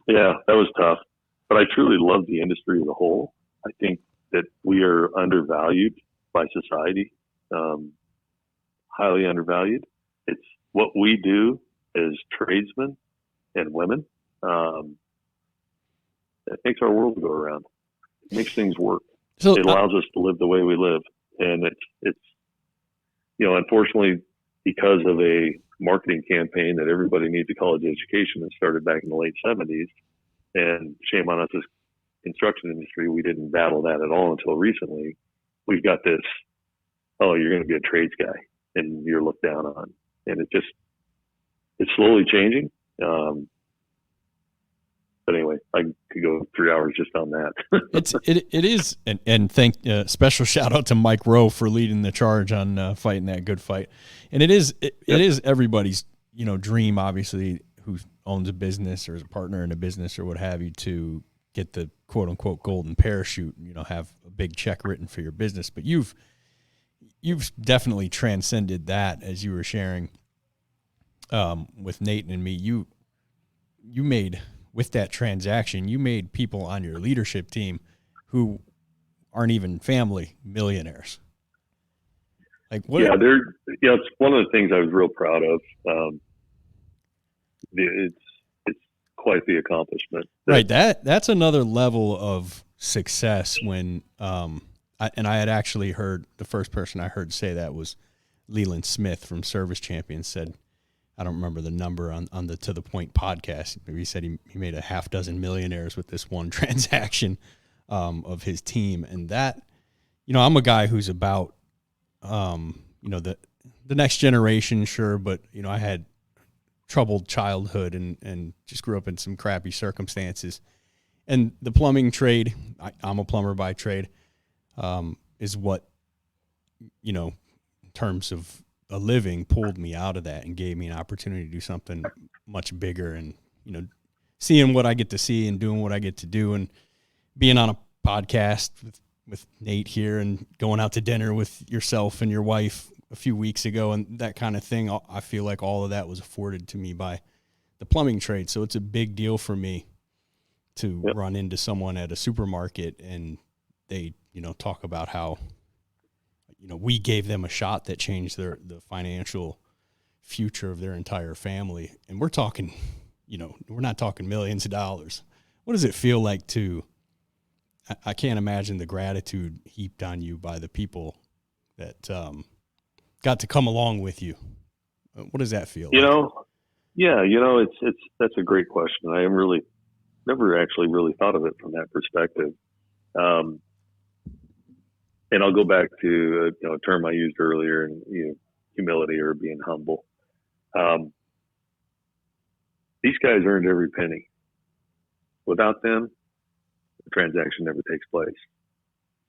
Yeah, that was tough. But I truly love the industry as a whole. I think that we are undervalued by society, highly undervalued. It's what we do as tradesmen and women. It makes our world go around. It makes things work. So it allows us to live the way we live. And it's, unfortunately, because of a marketing campaign that everybody needs a college education that started back in the late 70s, and shame on us as construction industry, we didn't battle that at all until recently. We've got this, oh, you're going to be a trades guy and you're looked down on. And it's slowly changing. But anyway, I could go 3 hours just on that. It is, and special shout out to Mike Rowe for leading the charge on fighting that good fight. And it is everybody's dream, obviously, who owns a business or is a partner in a business or what have you, to get the quote unquote golden parachute. Have a big check written for your business. But you've definitely transcended that, as you were sharing with Nate and me. You made, with that transaction, you made people on your leadership team who aren't even family millionaires. Like what? Yeah, it's one of the things I was real proud of. It's quite the accomplishment. Right. That's another level of success when, I had actually heard, the first person I heard say that was Leland Smith from Service Champions. Said, I don't remember the number on the To The Point podcast. He said he made a half dozen millionaires with this one transaction of his team. And that, I'm a guy who's about, the next generation, sure. But, I had troubled childhood and just grew up in some crappy circumstances. And the plumbing trade, I'm a plumber by trade, is what, in terms of a living, pulled me out of that and gave me an opportunity to do something much bigger. And, seeing what I get to see and doing what I get to do, and being on a podcast with Nate here and going out to dinner with yourself and your wife a few weeks ago and that kind of thing, I feel like all of that was afforded to me by the plumbing trade. So it's a big deal for me to run into someone at a supermarket and they, talk about how, we gave them a shot that changed the financial future of their entire family. And we're talking, we're not talking millions of dollars. What does it feel like I can't imagine the gratitude heaped on you by the people that got to come along with you. What does that feel like? That's a great question. I am never actually really thought of it from that perspective. And I'll go back to a term I used earlier, and humility or being humble. These guys earned every penny. Without them, the transaction never takes place.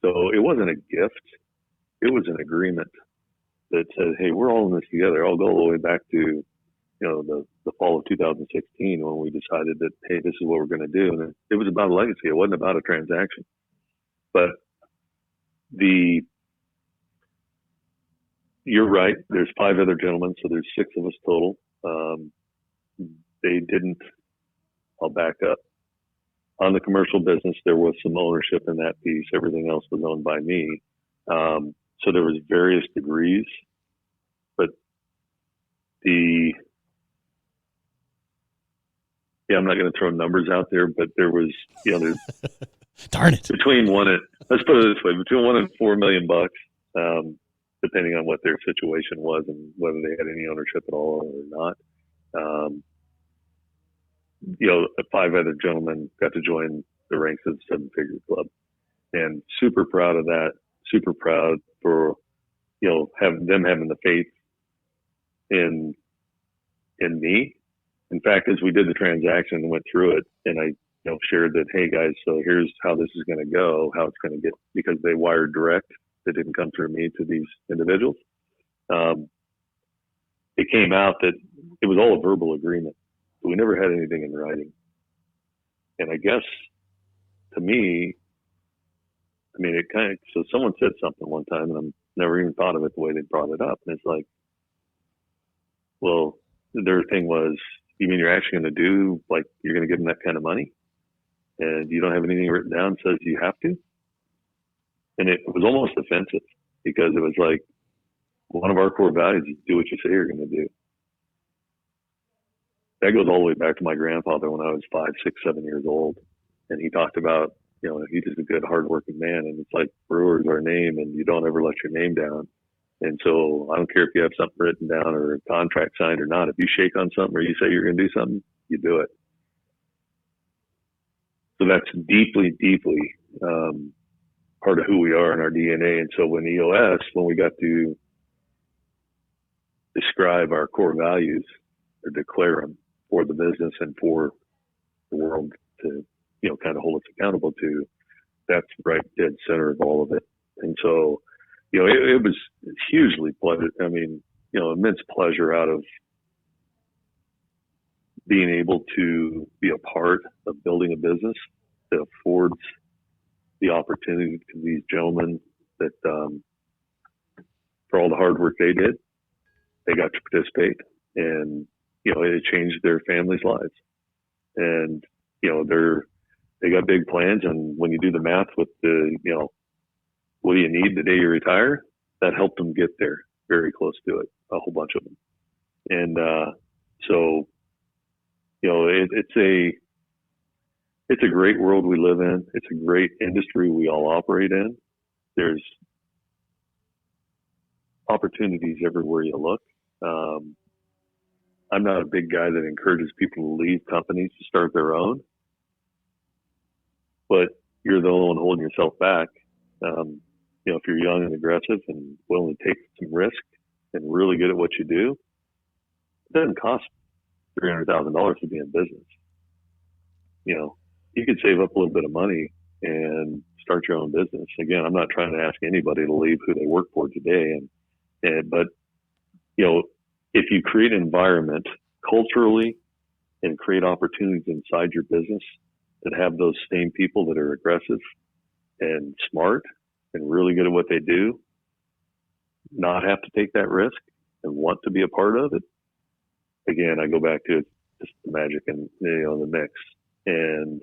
So it wasn't a gift; it was an agreement that said, "Hey, we're all in this together." I'll go all the way back to the fall of 2016 when we decided that, hey, this is what we're going to do, and it was about a legacy. It wasn't about a transaction, but you're right. There's 5 other gentlemen, so there's 6 of us total. They didn't. I'll back up. On the commercial business, there was some ownership in that piece. Everything else was owned by me. So there was various degrees, but I'm not going to throw numbers out there, but there was, there's darn it, let's put it this way, between $1 and $4 million, depending on what their situation was and whether they had any ownership at all or not. 5 other gentlemen got to join the ranks of the 7-figure club, and super proud of that. Super proud for, having the faith in me. In fact, as we did the transaction and went through it, and I, shared that, hey guys, so here's how this is going to go, how it's going to get, because they wired direct. They didn't come through me to these individuals. It came out that it was all a verbal agreement. We never had anything in writing. And I guess to me, so someone said something one time, and I've never even thought of it the way they brought it up. And it's like, well, their thing was, you mean you're actually going to do, like, you're going to give them that kind of money? And you don't have anything written down that says you have to? And it was almost offensive, because it was like, one of our core values is do what you say you're going to do. That goes all the way back to my grandfather when I was 5, 6, 7 years old. and he talked about, he's just a good, hardworking man. And it's like, Brewer's our name, and you don't ever let your name down. And so I don't care if you have something written down or a contract signed or not. If you shake on something or you say you're going to do something, you do it. So that's deeply, deeply part of who we are in our DNA. And so when we got to describe our core values or declare them for the business and for the world to, kind of hold us accountable to, that's right dead center of all of it. And so, it was hugely pleasure. I mean, immense pleasure out of being able to be a part of building a business that affords the opportunity to these gentlemen that, for all the hard work they did, they got to participate, and, it changed their families' lives. And, they got big plans. And when you do the math with the, what do you need the day you retire? That helped them get there, very close to it, a whole bunch of them. And, so, it's a great world we live in. It's a great industry we all operate in. There's opportunities everywhere you look. I'm not a big guy that encourages people to leave companies to start their own, but you're the only one holding yourself back. If you're young and aggressive and willing to take some risk and really good at what you do, it doesn't cost $300,000 to be in business. You could save up a little bit of money and start your own business. Again, I'm not trying to ask anybody to leave who they work for today. But if you create an environment culturally and create opportunities inside your business that have those same people that are aggressive and smart and really good at what they do, not have to take that risk and want to be a part of it. Again, I go back to just the magic and, the mix, and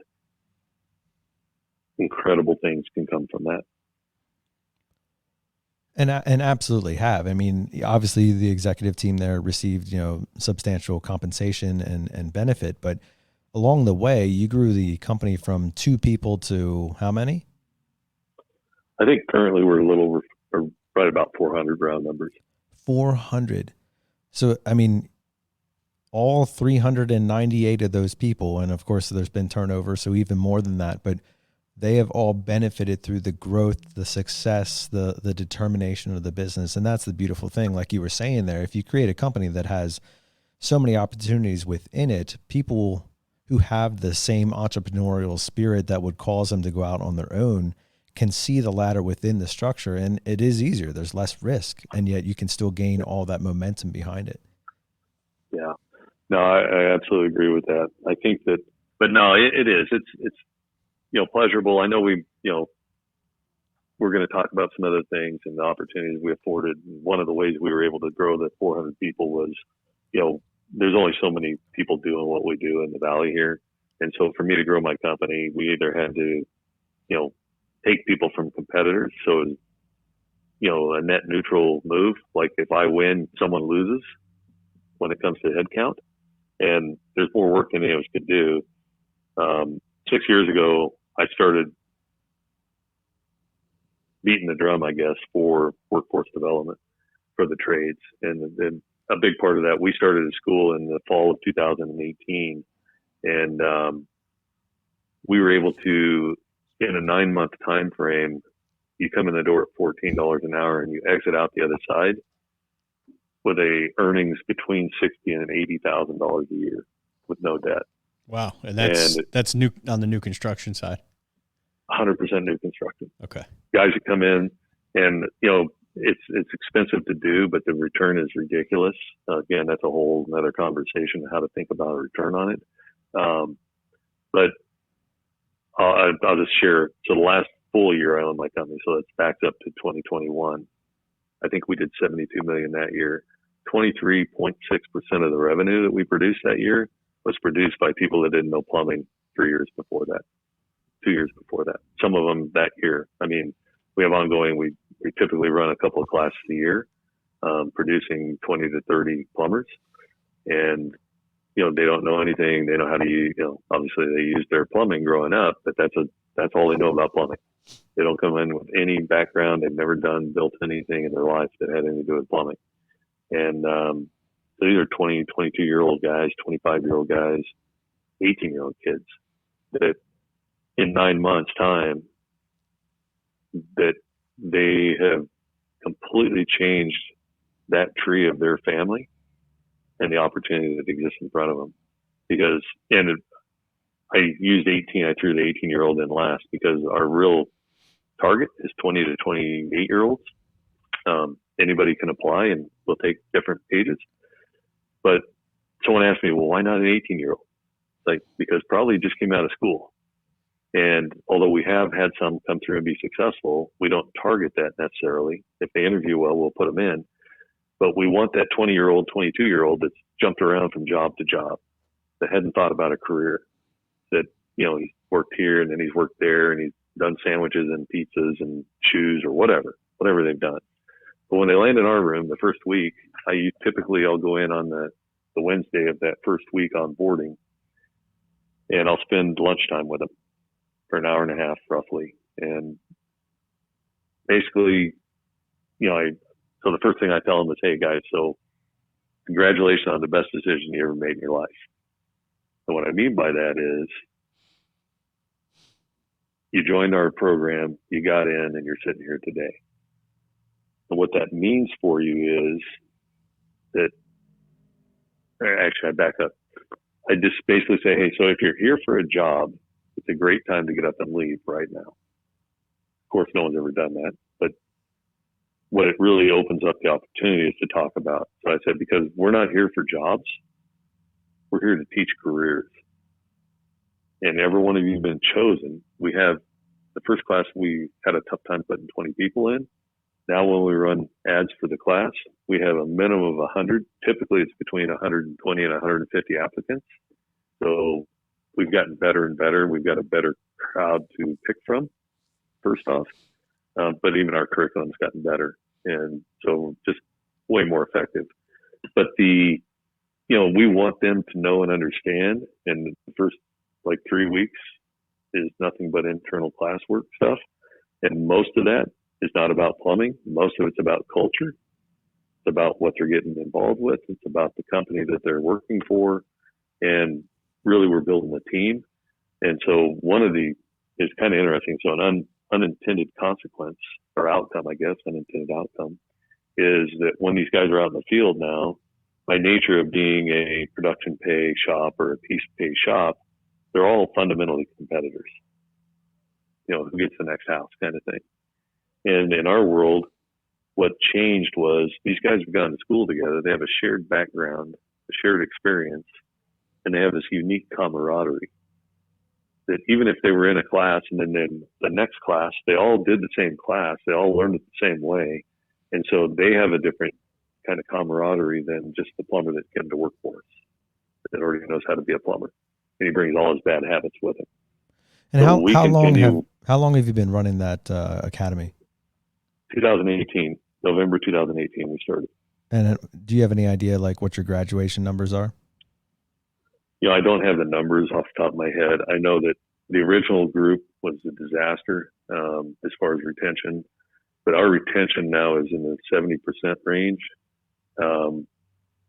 incredible things can come from that. And absolutely have. I mean, obviously the executive team there received, substantial compensation and benefit, but along the way, you grew the company from 2 people to how many? I think currently we're right about 400 round numbers. 400. So, I mean, all 398 of those people, and of course there's been turnover, so even more than that, but they have all benefited through the growth, the success, the determination of the business. And that's the beautiful thing. Like you were saying there, if you create a company that has so many opportunities within it, people who have the same entrepreneurial spirit that would cause them to go out on their own can see the ladder within the structure, and it is easier. There's less risk, and yet you can still gain all that momentum behind it. Yeah, no, I absolutely agree with that. I think that, but no, it is. It's pleasurable. I know we're going to talk about some other things and the opportunities we afforded. One of the ways we were able to grow the 400 people was, there's only so many people doing what we do in the Valley here. And so for me to grow my company, we either had to, take people from competitors. So, a net neutral move. Like if I win, someone loses when it comes to headcount. And there's more work than any of us could do. 6 years ago, I started beating the drum, I guess, for workforce development for the trades. And then a big part of that, we started a school in the fall of 2018. And we were able to, in a 9-month time frame, you come in the door at $14 an hour and you exit out the other side with earnings between $60,000 and $80,000 a year with no debt. Wow. And that's new on the new construction side. 100% new construction. Okay. Guys that come in and, it's expensive to do, but the return is ridiculous. Again, that's a whole another conversation, how to think about a return on it. But I'll just share. So the last full year I owned my company, so it's backed up to 2021. I think we did $72 million that year. 23.6% of the revenue that we produced that year was produced by people that didn't know plumbing 3 years before that, 2 years before that. Some of them that year. I mean, we have ongoing, we typically run a couple of classes a year, producing 20 to 30 plumbers. And they don't know anything. They know how to use, obviously they used their plumbing growing up, but that's all they know about plumbing. They don't come in with any background. They've never built anything in their life that had anything to do with plumbing. And so these are 20, 22-year-old guys, 25-year-old guys, 18-year-old kids that in 9 months' time that they have completely changed that tree of their family and the opportunity that exists in front of them. Because, and I used 18, I threw the 18-year-old in last because our real target is 20 to 28-year-olds. Anybody can apply and we'll take different pages. But someone asked me, well, why not an 18-year-old? Like, because probably just came out of school. And although we have had some come through and be successful, we don't target that necessarily. If they interview well, we'll put them in. But we want that 20-year-old, 22-year-old that's jumped around from job to job, that hadn't thought about a career, that, he's worked here and then he's worked there and he's done sandwiches and pizzas and shoes or whatever they've done. But when they land in our room the first week, I'll go in on the Wednesday of that first week onboarding, and I'll spend lunchtime with them for an hour and a half roughly. And basically, so the first thing I tell them is, hey guys, so congratulations on the best decision you ever made in your life. And what I mean by that is you joined our program, you got in, and you're sitting here today. And what that means for you is that, actually I back up. I just basically say, hey, so if you're here for a job, it's a great time to get up and leave right now. Of course, no one's ever done that, but what it really opens up the opportunity is to talk about. So I said, because we're not here for jobs, we're here to teach careers. And every one of you have been chosen. We have the first class, we had a tough time putting 20 people in. Now when we run ads for the class, we have a minimum of 100. Typically it's between 120 and 150 applicants. So we've gotten better and better. We've got a better crowd to pick from, first off. But even our curriculum's gotten better. And so just way more effective. But we want them to know and understand. And the first 3 weeks is nothing but internal classwork stuff. And most of that is not about plumbing. Most of it's about culture. It's about what they're getting involved with. It's about the company that they're working for. And really we're building a team. And so it's kind of interesting. So an unintended consequence or outcome, I guess, unintended outcome is that when these guys are out in the field now, by nature of being a production pay shop or a piece pay shop, they're all fundamentally competitors. Who gets the next house kind of thing. And in our world, what changed was these guys have gone to school together. They have a shared background, a shared experience, and they have this unique camaraderie that even if they were in a class and then the next class, they all did the same class. They all learned it the same way. And so they have a different kind of camaraderie than just the plumber that came to work for us that already knows how to be a plumber. And he brings all his bad habits with him. And so how long have you been running that academy? 2018, November 2018, we started. And do you have any idea what your graduation numbers are? I don't have the numbers off the top of my head. I know that the original group was a disaster as far as retention, but our retention now is in the 70% range.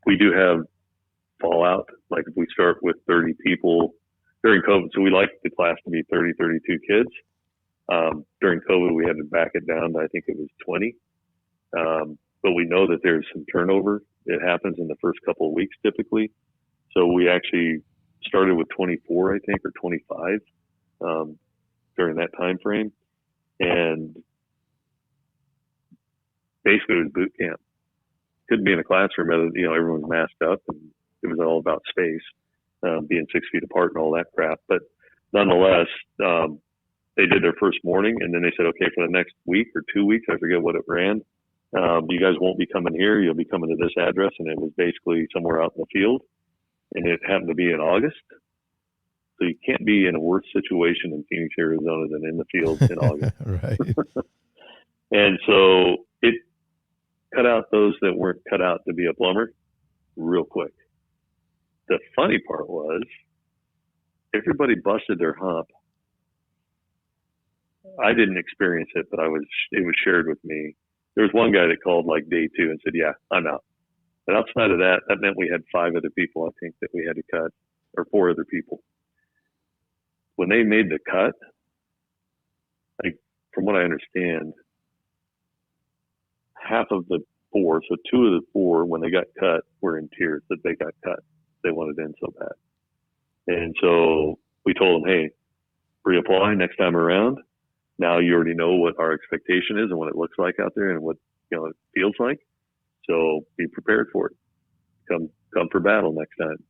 We do have fallout. Like if we start with 30 people during COVID, so we like the class to be 30, 32 kids. During COVID, we had to back it down to, I think it was 20. But we know that there's some turnover. It happens in the first couple of weeks typically. So we actually started with 24, I think, or 25 during that time frame. And basically it was boot camp. Couldn't be in a classroom. Everyone's masked up and it was all about space, being 6 feet apart and all that crap. But nonetheless, they did their first morning and then they said, okay, for the next week or 2 weeks, I forget what it ran. You guys won't be coming here. You'll be coming to this address. And it was basically somewhere out in the field. And it happened to be in August. So you can't be in a worse situation in Phoenix, Arizona than in the field in August. Right. And so it cut out those that weren't cut out to be a plumber real quick. the funny part was everybody busted their hump. I didn't experience it, but it was shared with me. There was one guy that called like day 2 and said, yeah, I'm out. But outside of that, that meant we had 5 other people, I think, that we had to cut, or 4 other people. When they made the cut, like, from what I understand, half of the 4, so 2 of the 4, when they got cut, were in tears that they got cut. They wanted in so bad. And so we told them, hey, reapply next time around. Now you already know what our expectation is and what it looks like out there and what it feels like. So be prepared for it. Come for battle next time.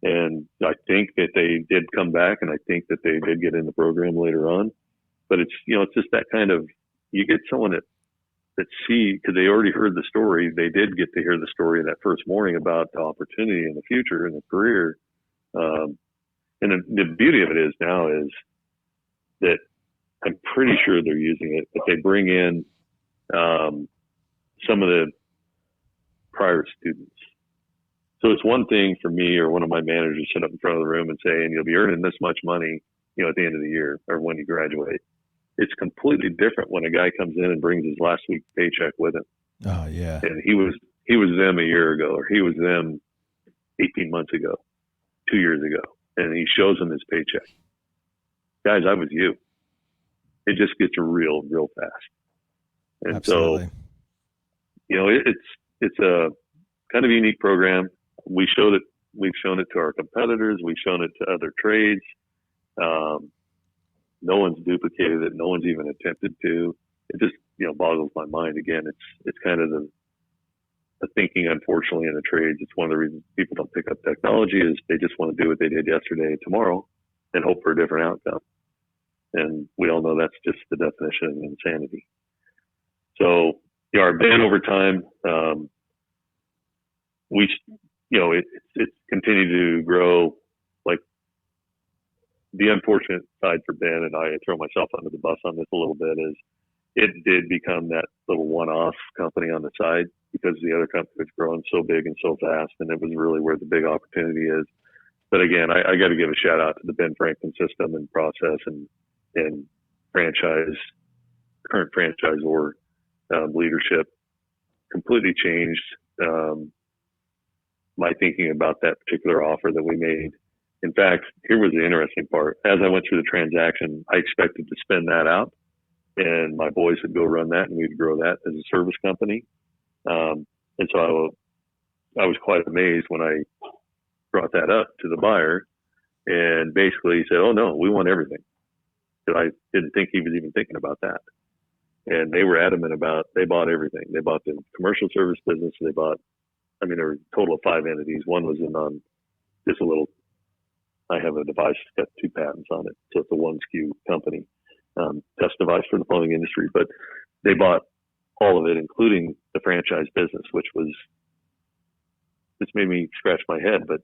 And I think that they did come back, and I think that they did get in the program later on. But it's it's just that kind of, you get someone that because they already heard the story. They did get to hear the story that first morning about the opportunity in the future and the career. And the beauty of it is now is that I'm pretty sure they're using it, but they bring in some of the prior students. So it's one thing for me or one of my managers to sit up in front of the room and say, and you'll be earning this much money, at the end of the year or when you graduate. It's completely different when a guy comes in and brings his last week's paycheck with him. Oh yeah. And he was them a year ago, or he was them 18 months ago, 2 years ago, and he shows them his paycheck. Guys, I was you. It just gets real fast. And Absolutely. So, it's a kind of unique program. We've shown it to our competitors. We've shown it to other trades. No one's duplicated it. No one's even attempted to. It just, boggles my mind. Again, it's kind of the thinking, unfortunately, in the trades. It's one of the reasons people don't pick up technology is they just want to do what they did yesterday, tomorrow, and hope for a different outcome. And we all know that's just the definition of insanity. So, our bid over time, it's continued to grow. Like, the unfortunate side for Ben, and I throw myself under the bus on this a little bit, is it did become that little one-off company on the side because the other company was growing so big and so fast, and it was really where the big opportunity is. But again, I got to give a shout out to the Ben Franklin system and process and current franchisor leadership completely changed my thinking about that particular offer that we made. In fact, here was the interesting part. As I went through the transaction, I expected to spin that out, and my boys would go run that, and we'd grow that as a service company. And so I was quite amazed when I brought that up to the buyer, and basically he said, "Oh no, we want everything." But I didn't think he was even thinking about that. And they were adamant about, they bought everything. They bought the commercial service business. They bought, there were a total of 5 entities. One was just a little, I have a device that's got 2 patents on it. So it's a 1 SKU company, test device for the plumbing industry. But they bought all of it, including the franchise business, which made me scratch my head. But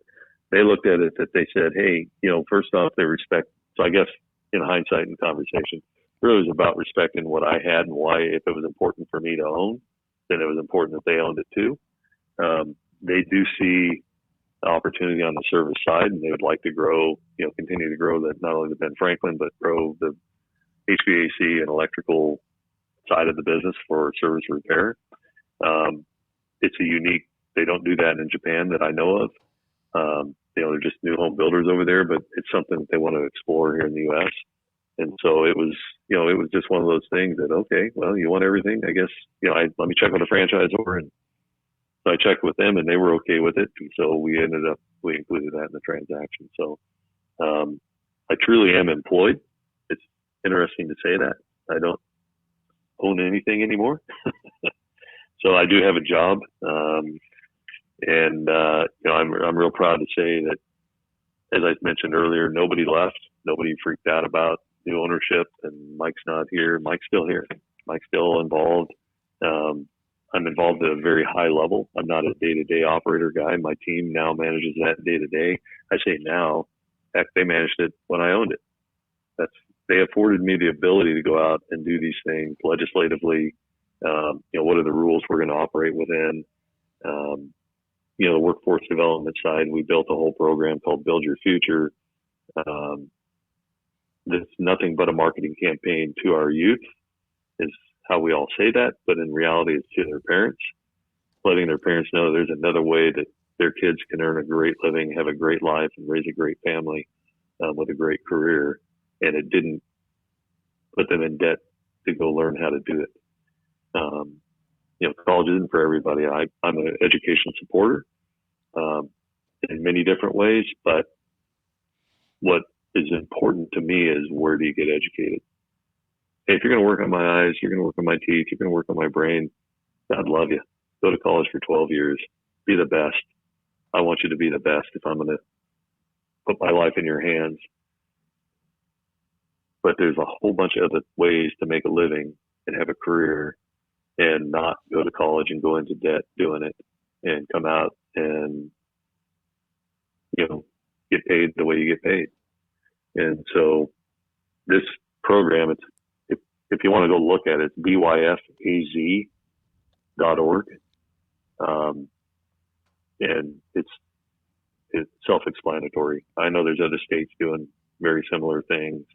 they looked at it that they said, hey, first off, they respect. So I guess in hindsight and conversation, really was about respecting what I had and why, if it was important for me to own, then it was important that they owned it too. They do see the opportunity on the service side, and they would like to grow, continue to grow that, not only the Ben Franklin, but grow the HVAC and electrical side of the business for service repair. It's a unique, they don't do that in Japan that I know of. They're just new home builders over there, but it's something that they want to explore here in the U.S. And so it was just one of those things that, okay, well, you want everything, I guess, let me check with the franchisor. And so I checked with them, and they were okay with it. And so we included that in the transaction. So I truly am employed. It's interesting to say that. I don't own anything anymore. So I do have a job. I'm real proud to say that, as I mentioned earlier, nobody left. Nobody freaked out about new ownership, and Mike's not here. Mike's still here. Mike's still involved. I'm involved at a very high level. I'm not a day-to-day operator guy. My team now manages that day-to-day. I say now, heck, they managed it when I owned it. They afforded me the ability to go out and do these things legislatively. What are the rules we're going to operate within? the workforce development side, we built a whole program called Build Your Future. That's nothing but a marketing campaign to our youth, is how we all say that, but in reality, it's to their parents, letting their parents know there's another way that their kids can earn a great living, have a great life, and raise a great family with a great career. And it didn't put them in debt to go learn how to do it. College isn't for everybody. I'm an education supporter in many different ways, but what is important to me is, where do you get educated? Hey, if you're going to work on my eyes, you're going to work on my teeth, you're going to work on my brain, God love you. Go to college for 12 years. Be the best. I want you to be the best if I'm going to put my life in your hands. But there's a whole bunch of other ways to make a living and have a career and not go to college and go into debt doing it and come out and, get paid the way you get paid. And so this program, if you want to go look at it, it's byfaz.org. And it's self-explanatory. I know there's other states doing very similar things.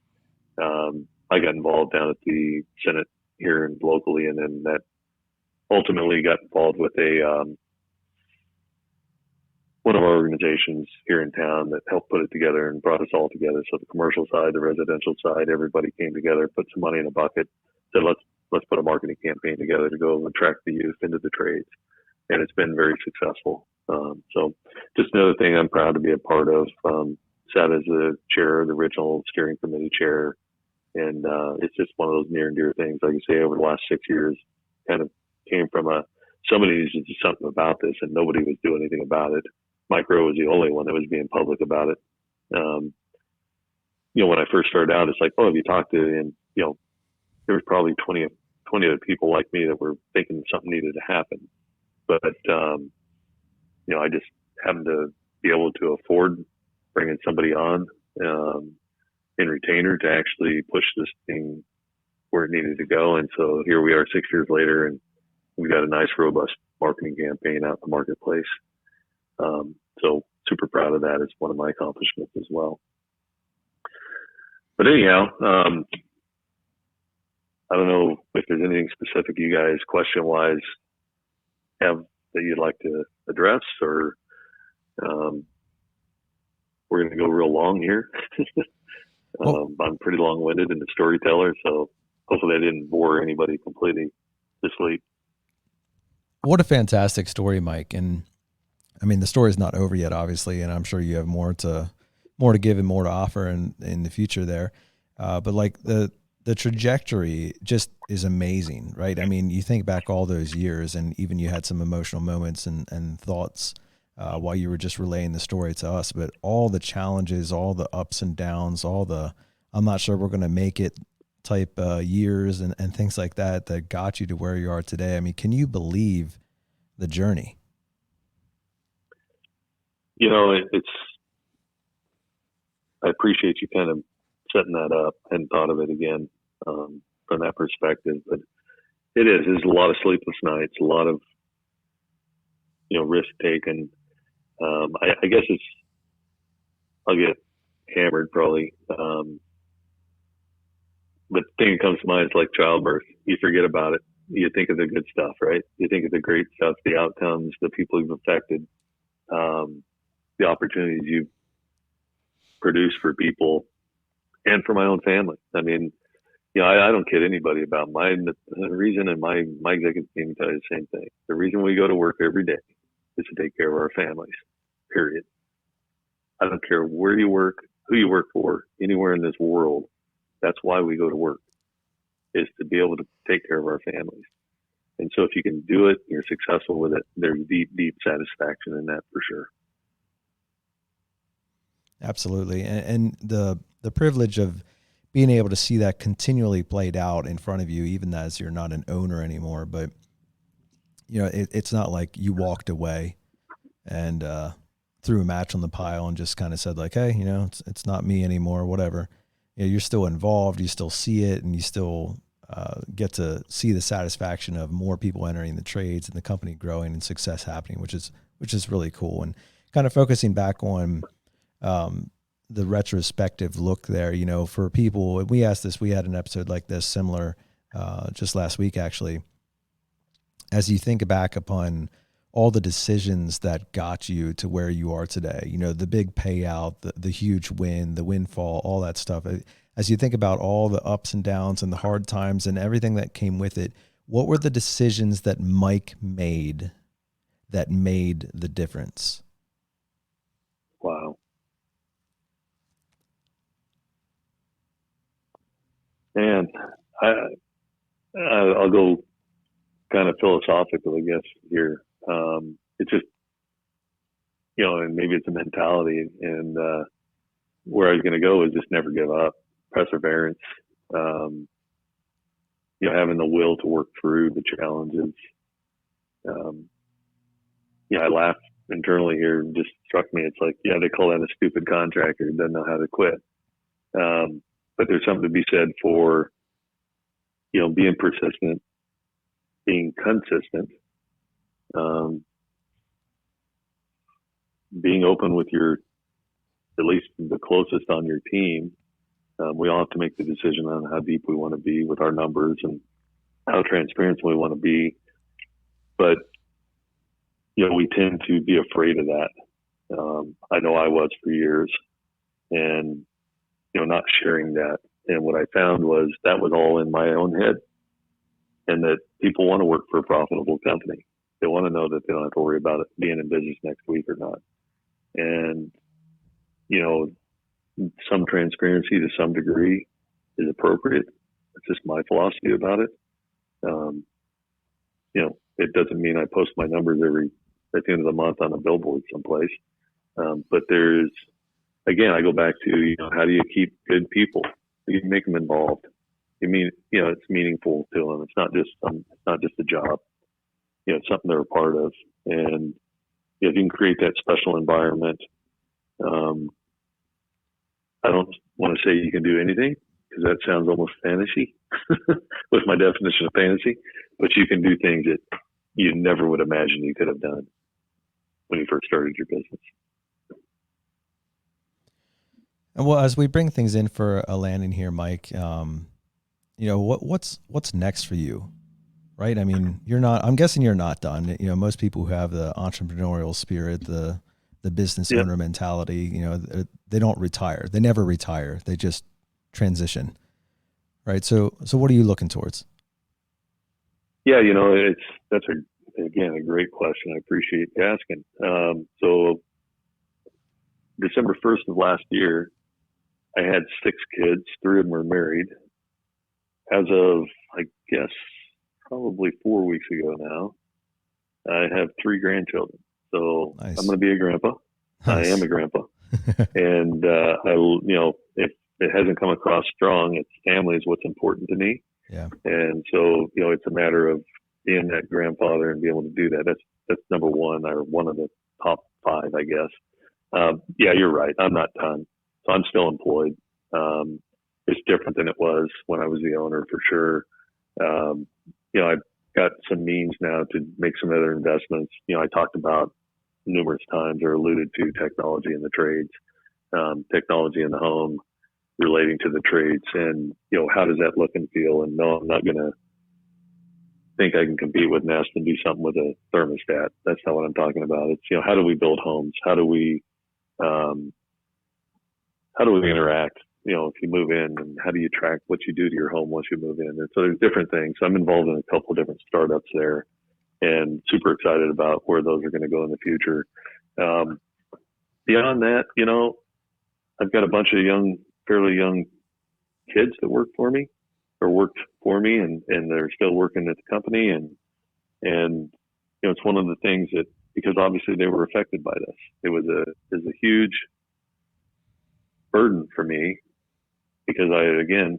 I got involved down at the Senate here and locally, and then that ultimately got involved with one of our organizations here in town that helped put it together and brought us all together. So the commercial side, the residential side, everybody came together, put some money in a bucket, said let's put a marketing campaign together to go attract the youth into the trades, and it's been very successful. So just another thing I'm proud to be a part of. Sat as the chair, the original steering committee chair, and it's just one of those near and dear things. Like I say, over the last 6 years, kind of came from somebody needs to do something about this, and nobody was doing anything about it. Mike Brewer was the only one that was being public about it. When I first started out, it's like, oh, have you talked to, and there was probably 20 other people like me that were thinking something needed to happen. But, I just happened to be able to afford bringing somebody on in retainer to actually push this thing where it needed to go. And so here we are 6 years later, and we got a nice, robust marketing campaign out in the marketplace. So super proud of that. It's one of my accomplishments as well. But anyhow, I don't know if there's anything specific you guys question-wise have that you'd like to address, or we're going to go real long here. I'm pretty long-winded and a storyteller, so hopefully I didn't bore anybody completely to sleep. What a fantastic story, Mike. And I mean, the story's not over yet, obviously, and I'm sure you have more to give and more to offer in the future there. But like the trajectory just is amazing, right? I mean, you think back all those years, and even you had some emotional moments and thoughts while you were just relaying the story to us, but all the challenges, all the ups and downs, all the, I'm not sure we're going to make it type years and things like that got you to where you are today. I mean, can you believe the journey? I appreciate you kind of setting that up. And thought of it again from that perspective, but there's a lot of sleepless nights, a lot of, risk taken. I guess I'll get hammered probably. But the thing that comes to mind is like childbirth. You forget about it. You think of the good stuff, right? You think of the great stuff, the outcomes, the people you've affected, the opportunities you've produced for people and for my own family. I mean, I don't kid anybody about the reason, and my executive team tell you the same thing. The reason we go to work every day is to take care of our families, period. I don't care where you work, who you work for, anywhere in this world. That's why we go to work, is to be able to take care of our families. And so if you can do it, you're successful with it, there's deep, deep satisfaction in that for sure. Absolutely. And the privilege of being able to see that continually played out in front of you, even as you're not an owner anymore, but it's not like you walked away and threw a match on the pile and just kind of said like, hey, it's not me anymore, whatever. You're still involved, you still see it, and you still get to see the satisfaction of more people entering the trades and the company growing and success happening, which is which is really cool. And kind of focusing back on the retrospective look there, you know, for people, we asked this, we had an episode like this similar just last week, actually. As you think back upon all the decisions that got you to where you are today, you know, the big payout, the huge win, the windfall, all that stuff. As you think about all the ups and downs and the hard times and everything that came with it, what were the decisions that Mike made that made the difference? Wow. Man, I'll go kind of philosophical, I guess, here. It's just, you know, and maybe it's a mentality, and where I was going to go is just never give up, perseverance, you know, having the will to work through the challenges. Yeah, I laugh internally here. It just struck me. It's like, yeah, they call that a stupid contractor who doesn't know how to quit. But there's something to be said for, you know, being persistent, being consistent, being open with at least the closest on your team. We all have to make the decision on how deep we want to be with our numbers and how transparent we want to be. But, you know, we tend to be afraid of that. I know I was for years, and, you know, not sharing that. And what I found was that was all in my own head, and that people want to work for a profitable company. They want to know that they don't have to worry about it being in business next week or not. And, you know, some transparency to some degree is appropriate. It's just my philosophy about it. You know, it doesn't mean I post my numbers at the end of the month on a billboard someplace. But there's, again, I go back to, you know, how do you keep good people? You make them involved. You mean, you know, it's meaningful to them. It's not just a job. You know, it's something they're a part of. And if you can create that special environment, I don't want to say you can do anything, because that sounds almost fantasy with my definition of fantasy, but you can do things that you never would imagine you could have done when you first started your business. And well, as we bring things in for a landing here, Mike, you know, what's next for you, right? I mean, I'm guessing you're not done. You know, most people who have the entrepreneurial spirit, the business owner mentality, you know, they don't retire. They never retire. They just transition, right? So what are you looking towards? Yeah, you know, that's a great question. I appreciate you asking. So December 1st of last year, I had 6 kids. 3 of them were married. As of, I guess, probably 4 weeks ago now, I have 3 grandchildren. So nice. I'm going to be a grandpa. Nice. I am a grandpa. And, you know, if it hasn't come across strong, it's family is what's important to me. Yeah. And so, you know, it's a matter of being that grandfather and being able to do that. That's number one, or one of the top 5, I guess. Yeah, you're right. I'm not done. So I'm still employed. It's different than it was when I was the owner, for sure. You know, I've got some means now to make some other investments. You know, I talked about numerous times, or alluded to, technology in the trades, technology in the home relating to the trades, and, you know, how does that look and feel? And no, I'm not going to think I can compete with Nest and do something with a thermostat. That's not what I'm talking about. It's, you know, how do we build homes? How do we interact? You know, if you move in, and how do you track what you do to your home once you move in? And so there's different things. I'm involved in a couple of different startups there, and super excited about where those are going to go in the future. Beyond that, you know, I've got a bunch of fairly young kids that work for me, or worked for me, and they're still working at the company. And, you know, it's one of the things that, because obviously they were affected by this, it was a huge burden for me, because again,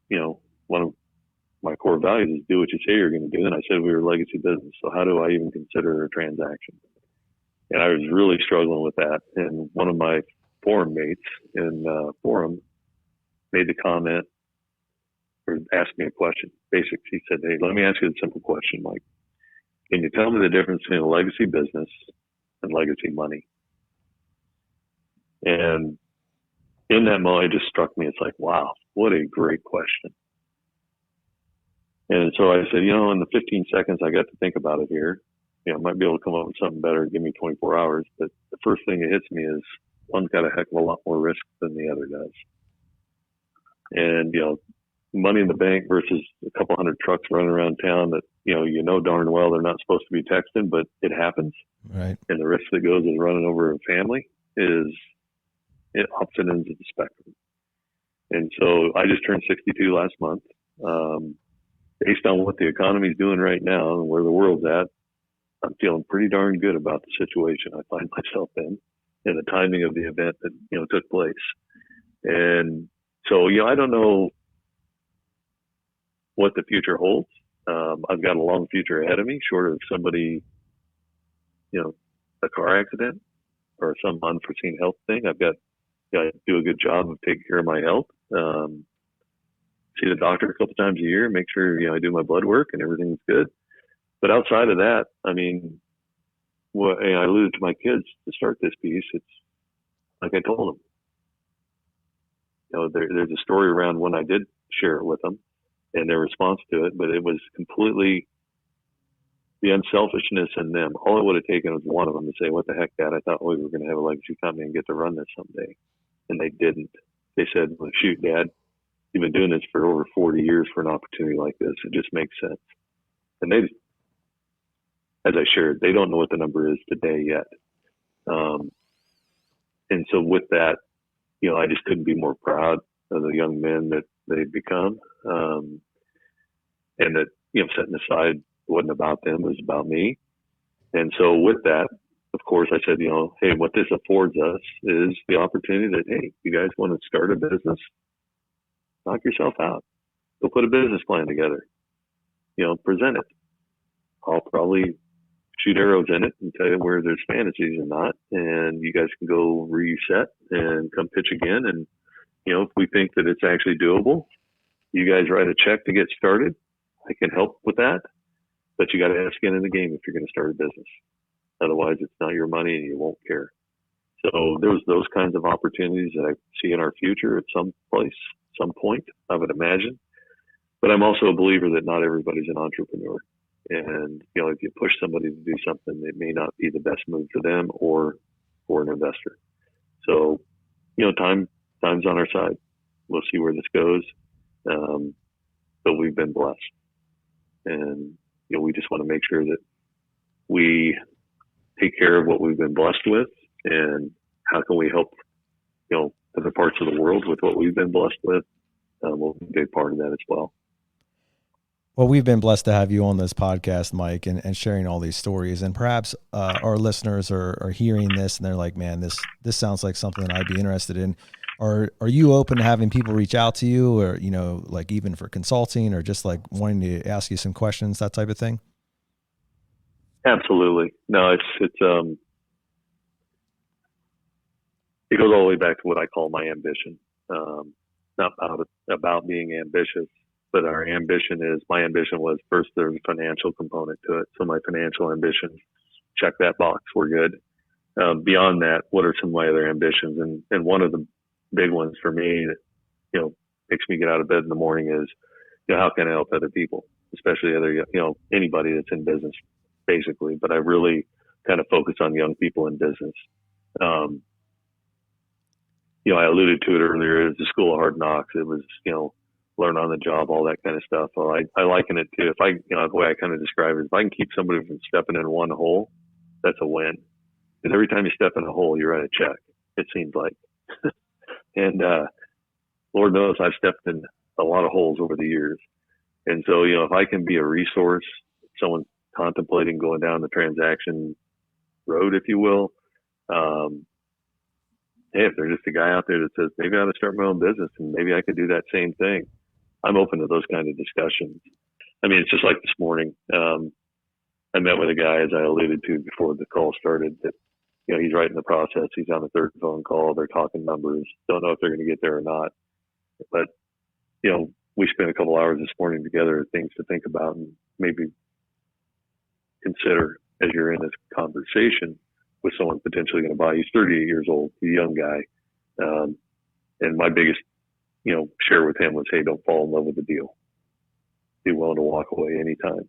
you know, one of my core values is do what you say you're going to do. And I said we were a legacy business, so how do I even consider a transaction? And I was really struggling with that. And one of my forum mates in forum made the comment, or asked me a question. Basically, he said, "Hey, let me ask you a simple question, Mike. Can you tell me the difference between a legacy business and legacy money? And in that moment, it just struck me. It's like, wow, what a great question. And so I said, in the 15 seconds I got to think about it here, I might be able to come up with something better. Give me 24 hours. But the first thing that hits me is one's got a heck of a lot more risk than the other does. And, money in the bank versus a couple hundred trucks running around town that, darn well they're not supposed to be texting, but it happens. Right. And the risk that goes with running over a family is at opposite ends of the spectrum. And so I just turned 62 last month. Based on what the economy's doing right now and where the world's at, I'm feeling pretty darn good about the situation I find myself in and the timing of the event that, took place. And so, I don't know what the future holds. I've got a long future ahead of me, short of somebody, a car accident or some unforeseen health thing. I do a good job of taking care of my health. See the doctor a couple times a year, make sure, I do my blood work and everything's good. But outside of that, I mean, I alluded to my kids to start this piece. It's like I told them, there's a story around when I did share it with them and their response to it, but it was completely the unselfishness in them. All it would have taken was one of them to say, what the heck, Dad, I thought we were going to have a legacy company and get to run this someday. And they didn't. They said, well, shoot, Dad, you've been doing this for over 40 years for an opportunity like this. It just makes sense. And they, as I shared, they don't know what the number is today yet. And so with that, I just couldn't be more proud of the young men that they've become. And that, setting aside, it wasn't about them, it was about me. And so with that, of course, I said, hey, what this affords us is the opportunity that, hey, you guys want to start a business? Knock yourself out. Go put a business plan together. Present it. I'll probably shoot arrows in it and tell you where there's fantasies and not. And you guys can go reset and come pitch again. And, if we think that it's actually doable, you guys write a check to get started. I can help with that. But you got to have skin in the game if you're going to start a business. Otherwise, it's not your money and you won't care. So there's those kinds of opportunities that I see in our future at some place, some point, I would imagine. But I'm also a believer that not everybody's an entrepreneur. And, if you push somebody to do something, it may not be the best move for them or for an investor. So, time's on our side. We'll see where this goes. But we've been blessed. And, we just want to make sure that we take care of what we've been blessed with and how can we help, other parts of the world with what we've been blessed with. We'll be a big part of that as well. Well, we've been blessed to have you on this podcast, Mike, and sharing all these stories. And perhaps our listeners are hearing this and they're like, man, this sounds like something I'd be interested in. Are you open to having people reach out to you or, like even for consulting or just like wanting to ask you some questions, that type of thing? Absolutely. No, it goes all the way back to what I call my ambition. Not about being ambitious, but my ambition was first there's a financial component to it. So my financial ambitions, check that box, we're good. Beyond that, what are some of my other ambitions? And one of the big ones for me that, makes me get out of bed in the morning is, how can I help other people, especially anybody that's in business basically, but I really kind of focus on young people in business. I alluded to it earlier. It was the school of hard knocks. It was, learn on the job, all that kind of stuff. Well, I liken it to, the way I kind of describe it, if I can keep somebody from stepping in one hole, that's a win. Because every time you step in a hole, you write a check, it seems like. And Lord knows I've stepped in a lot of holes over the years. And so, if I can be a resource, someone contemplating going down the transaction road, if you will, hey, if there's just a guy out there that says, maybe I ought to start my own business and maybe I could do that same thing, I'm open to those kind of discussions. I mean, it's just like this morning. I met with a guy, as I alluded to before the call started, that, he's right in the process. He's on the third phone call. They're talking numbers. Don't know if they're going to get there or not. But, we spent a couple hours this morning together, things to think about and maybe consider as you're in this conversation. with someone potentially going to buy. He's 38 years old. He's a young guy. And my biggest, share with him was, hey, don't fall in love with the deal. Be willing to walk away anytime.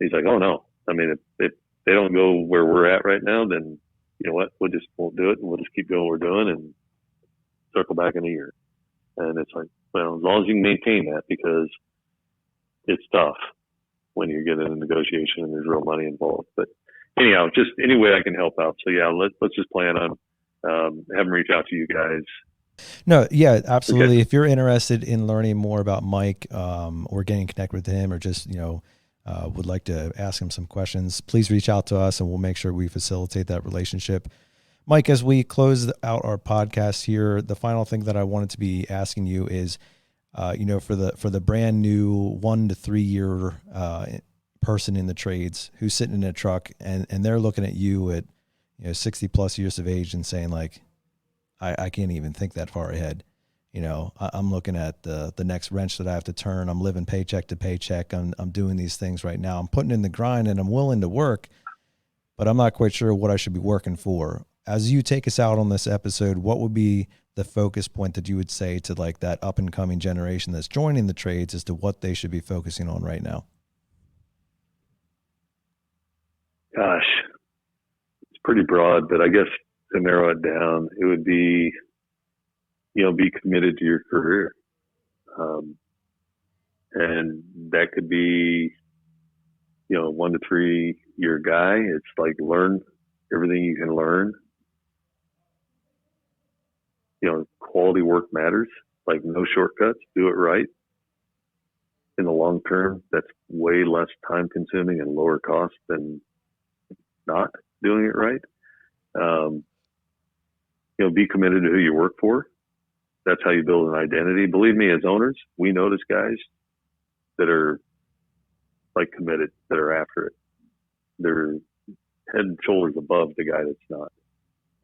He's like, oh no. I mean, if they don't go where we're at right now, then you know what? We just won't do it, and we'll just keep doing what we're doing and circle back in a year. And it's like, well, as long as you can maintain that, because it's tough when you get in a negotiation and there's real money involved. But anyhow, just any way I can help out. So yeah, let's just plan on having reach out to you guys. No, yeah, absolutely. Okay. If you're interested in learning more about Mike, or getting connected with him, or just, would like to ask him some questions, please reach out to us and we'll make sure we facilitate that relationship. Mike, as we close out our podcast here, the final thing that I wanted to be asking you is, for the brand new 1 to 3 year person in the trades who's sitting in a truck and they're looking at you at 60 plus years of age and saying like, I can't even think that far ahead. I'm looking at the next wrench that I have to turn. I'm living paycheck to paycheck. I'm doing these things right now. I'm putting in the grind and I'm willing to work, but I'm not quite sure what I should be working for. As you take us out on this episode, what would be the focus point that you would say to like that up and coming generation that's joining the trades as to what they should be focusing on right now? Gosh, it's pretty broad, but I guess to narrow it down, it would be, be committed to your career. And that could be, 1 to 3 year guy. It's like learn everything you can learn. Quality work matters, like no shortcuts, do it right. In the long term, that's way less time consuming and lower cost than not doing it right. Be committed to who you work for. That's how you build an identity. Believe me, as owners, we notice guys that are like committed, that are after it. They're head and shoulders above the guy that's not.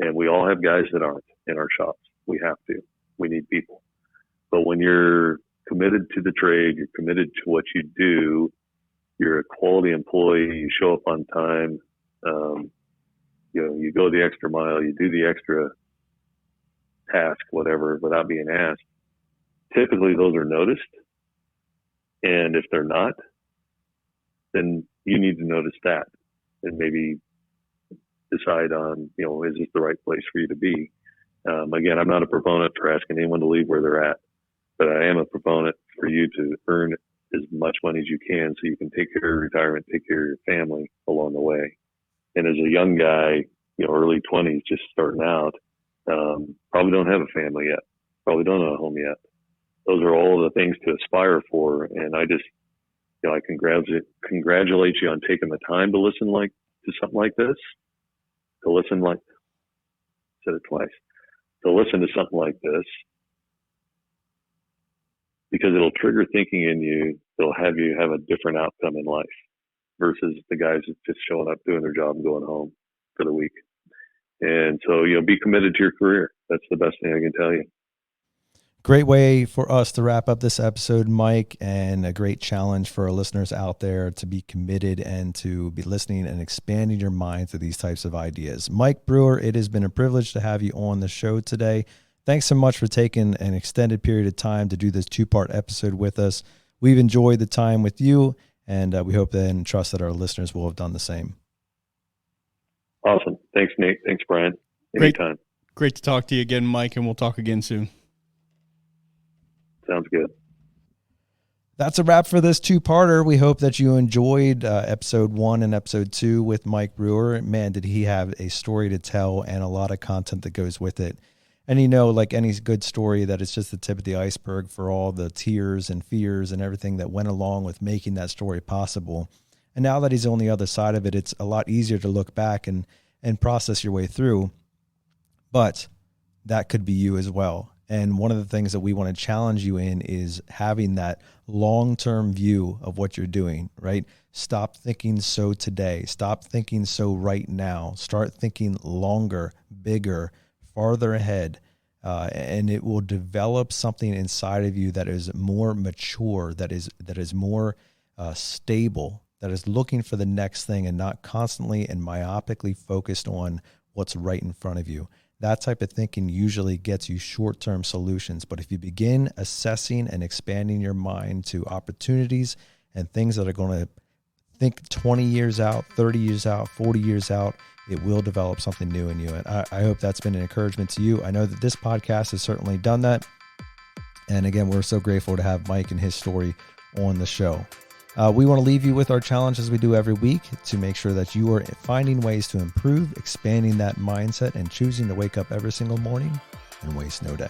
And we all have guys that aren't in our shops. We have to. We need people. But when you're committed to the trade, you're committed to what you do, you're a quality employee, you show up on time, you go the extra mile, you do the extra task, whatever, without being asked. Typically those are noticed. And if they're not, then you need to notice that and maybe decide on, is this the right place for you to be? Again, I'm not a proponent for asking anyone to leave where they're at, but I am a proponent for you to earn as much money as you can so you can take care of your retirement, take care of your family along the way. And as a young guy, early 20s, just starting out, probably don't have a family yet, probably don't own a home yet. Those are all the things to aspire for. And I just, I congratulate you on taking the time to listen to something like this, to listen to something like this, because it'll trigger thinking in you. It'll have you have a different outcome in life versus the guys that just showing up, doing their job and going home for the week. And so, be committed to your career. That's the best thing I can tell you. Great way for us to wrap up this episode, Mike, and a great challenge for our listeners out there to be committed and to be listening and expanding your mind to these types of ideas. Mike Brewer, it has been a privilege to have you on the show today. Thanks so much for taking an extended period of time to do this 2-part episode with us. We've enjoyed the time with you, and we hope and trust that our listeners will have done the same. Awesome. Thanks, Nate. Thanks, Brian. Anytime. Great to talk to you again, Mike, and we'll talk again soon. Sounds good. That's a wrap for this 2-parter. We hope that you enjoyed episode 1 and episode 2 with Mike Brewer. Man, did he have a story to tell and a lot of content that goes with it. And like any good story, that it's just the tip of the iceberg for all the tears and fears and everything that went along with making that story possible. And now that he's on the other side of it, it's a lot easier to look back and process your way through. But that could be you as well. And one of the things that we want to challenge you in is having that long-term view of what you're doing, right? Stop thinking so today. Stop thinking so right now. Start thinking longer, bigger, farther ahead. And it will develop something inside of you that is more mature, that is more stable, that is looking for the next thing and not constantly and myopically focused on what's right in front of you. That type of thinking usually gets you short-term solutions. But if you begin assessing and expanding your mind to opportunities and things that are going to think 20 years out, 30 years out, 40 years out, it will develop something new in you. And I hope that's been an encouragement to you. I know that this podcast has certainly done that. And again, we're so grateful to have Mike and his story on the show. We want to leave you with our challenge as we do every week to make sure that you are finding ways to improve, expanding that mindset, and choosing to wake up every single morning and waste no day.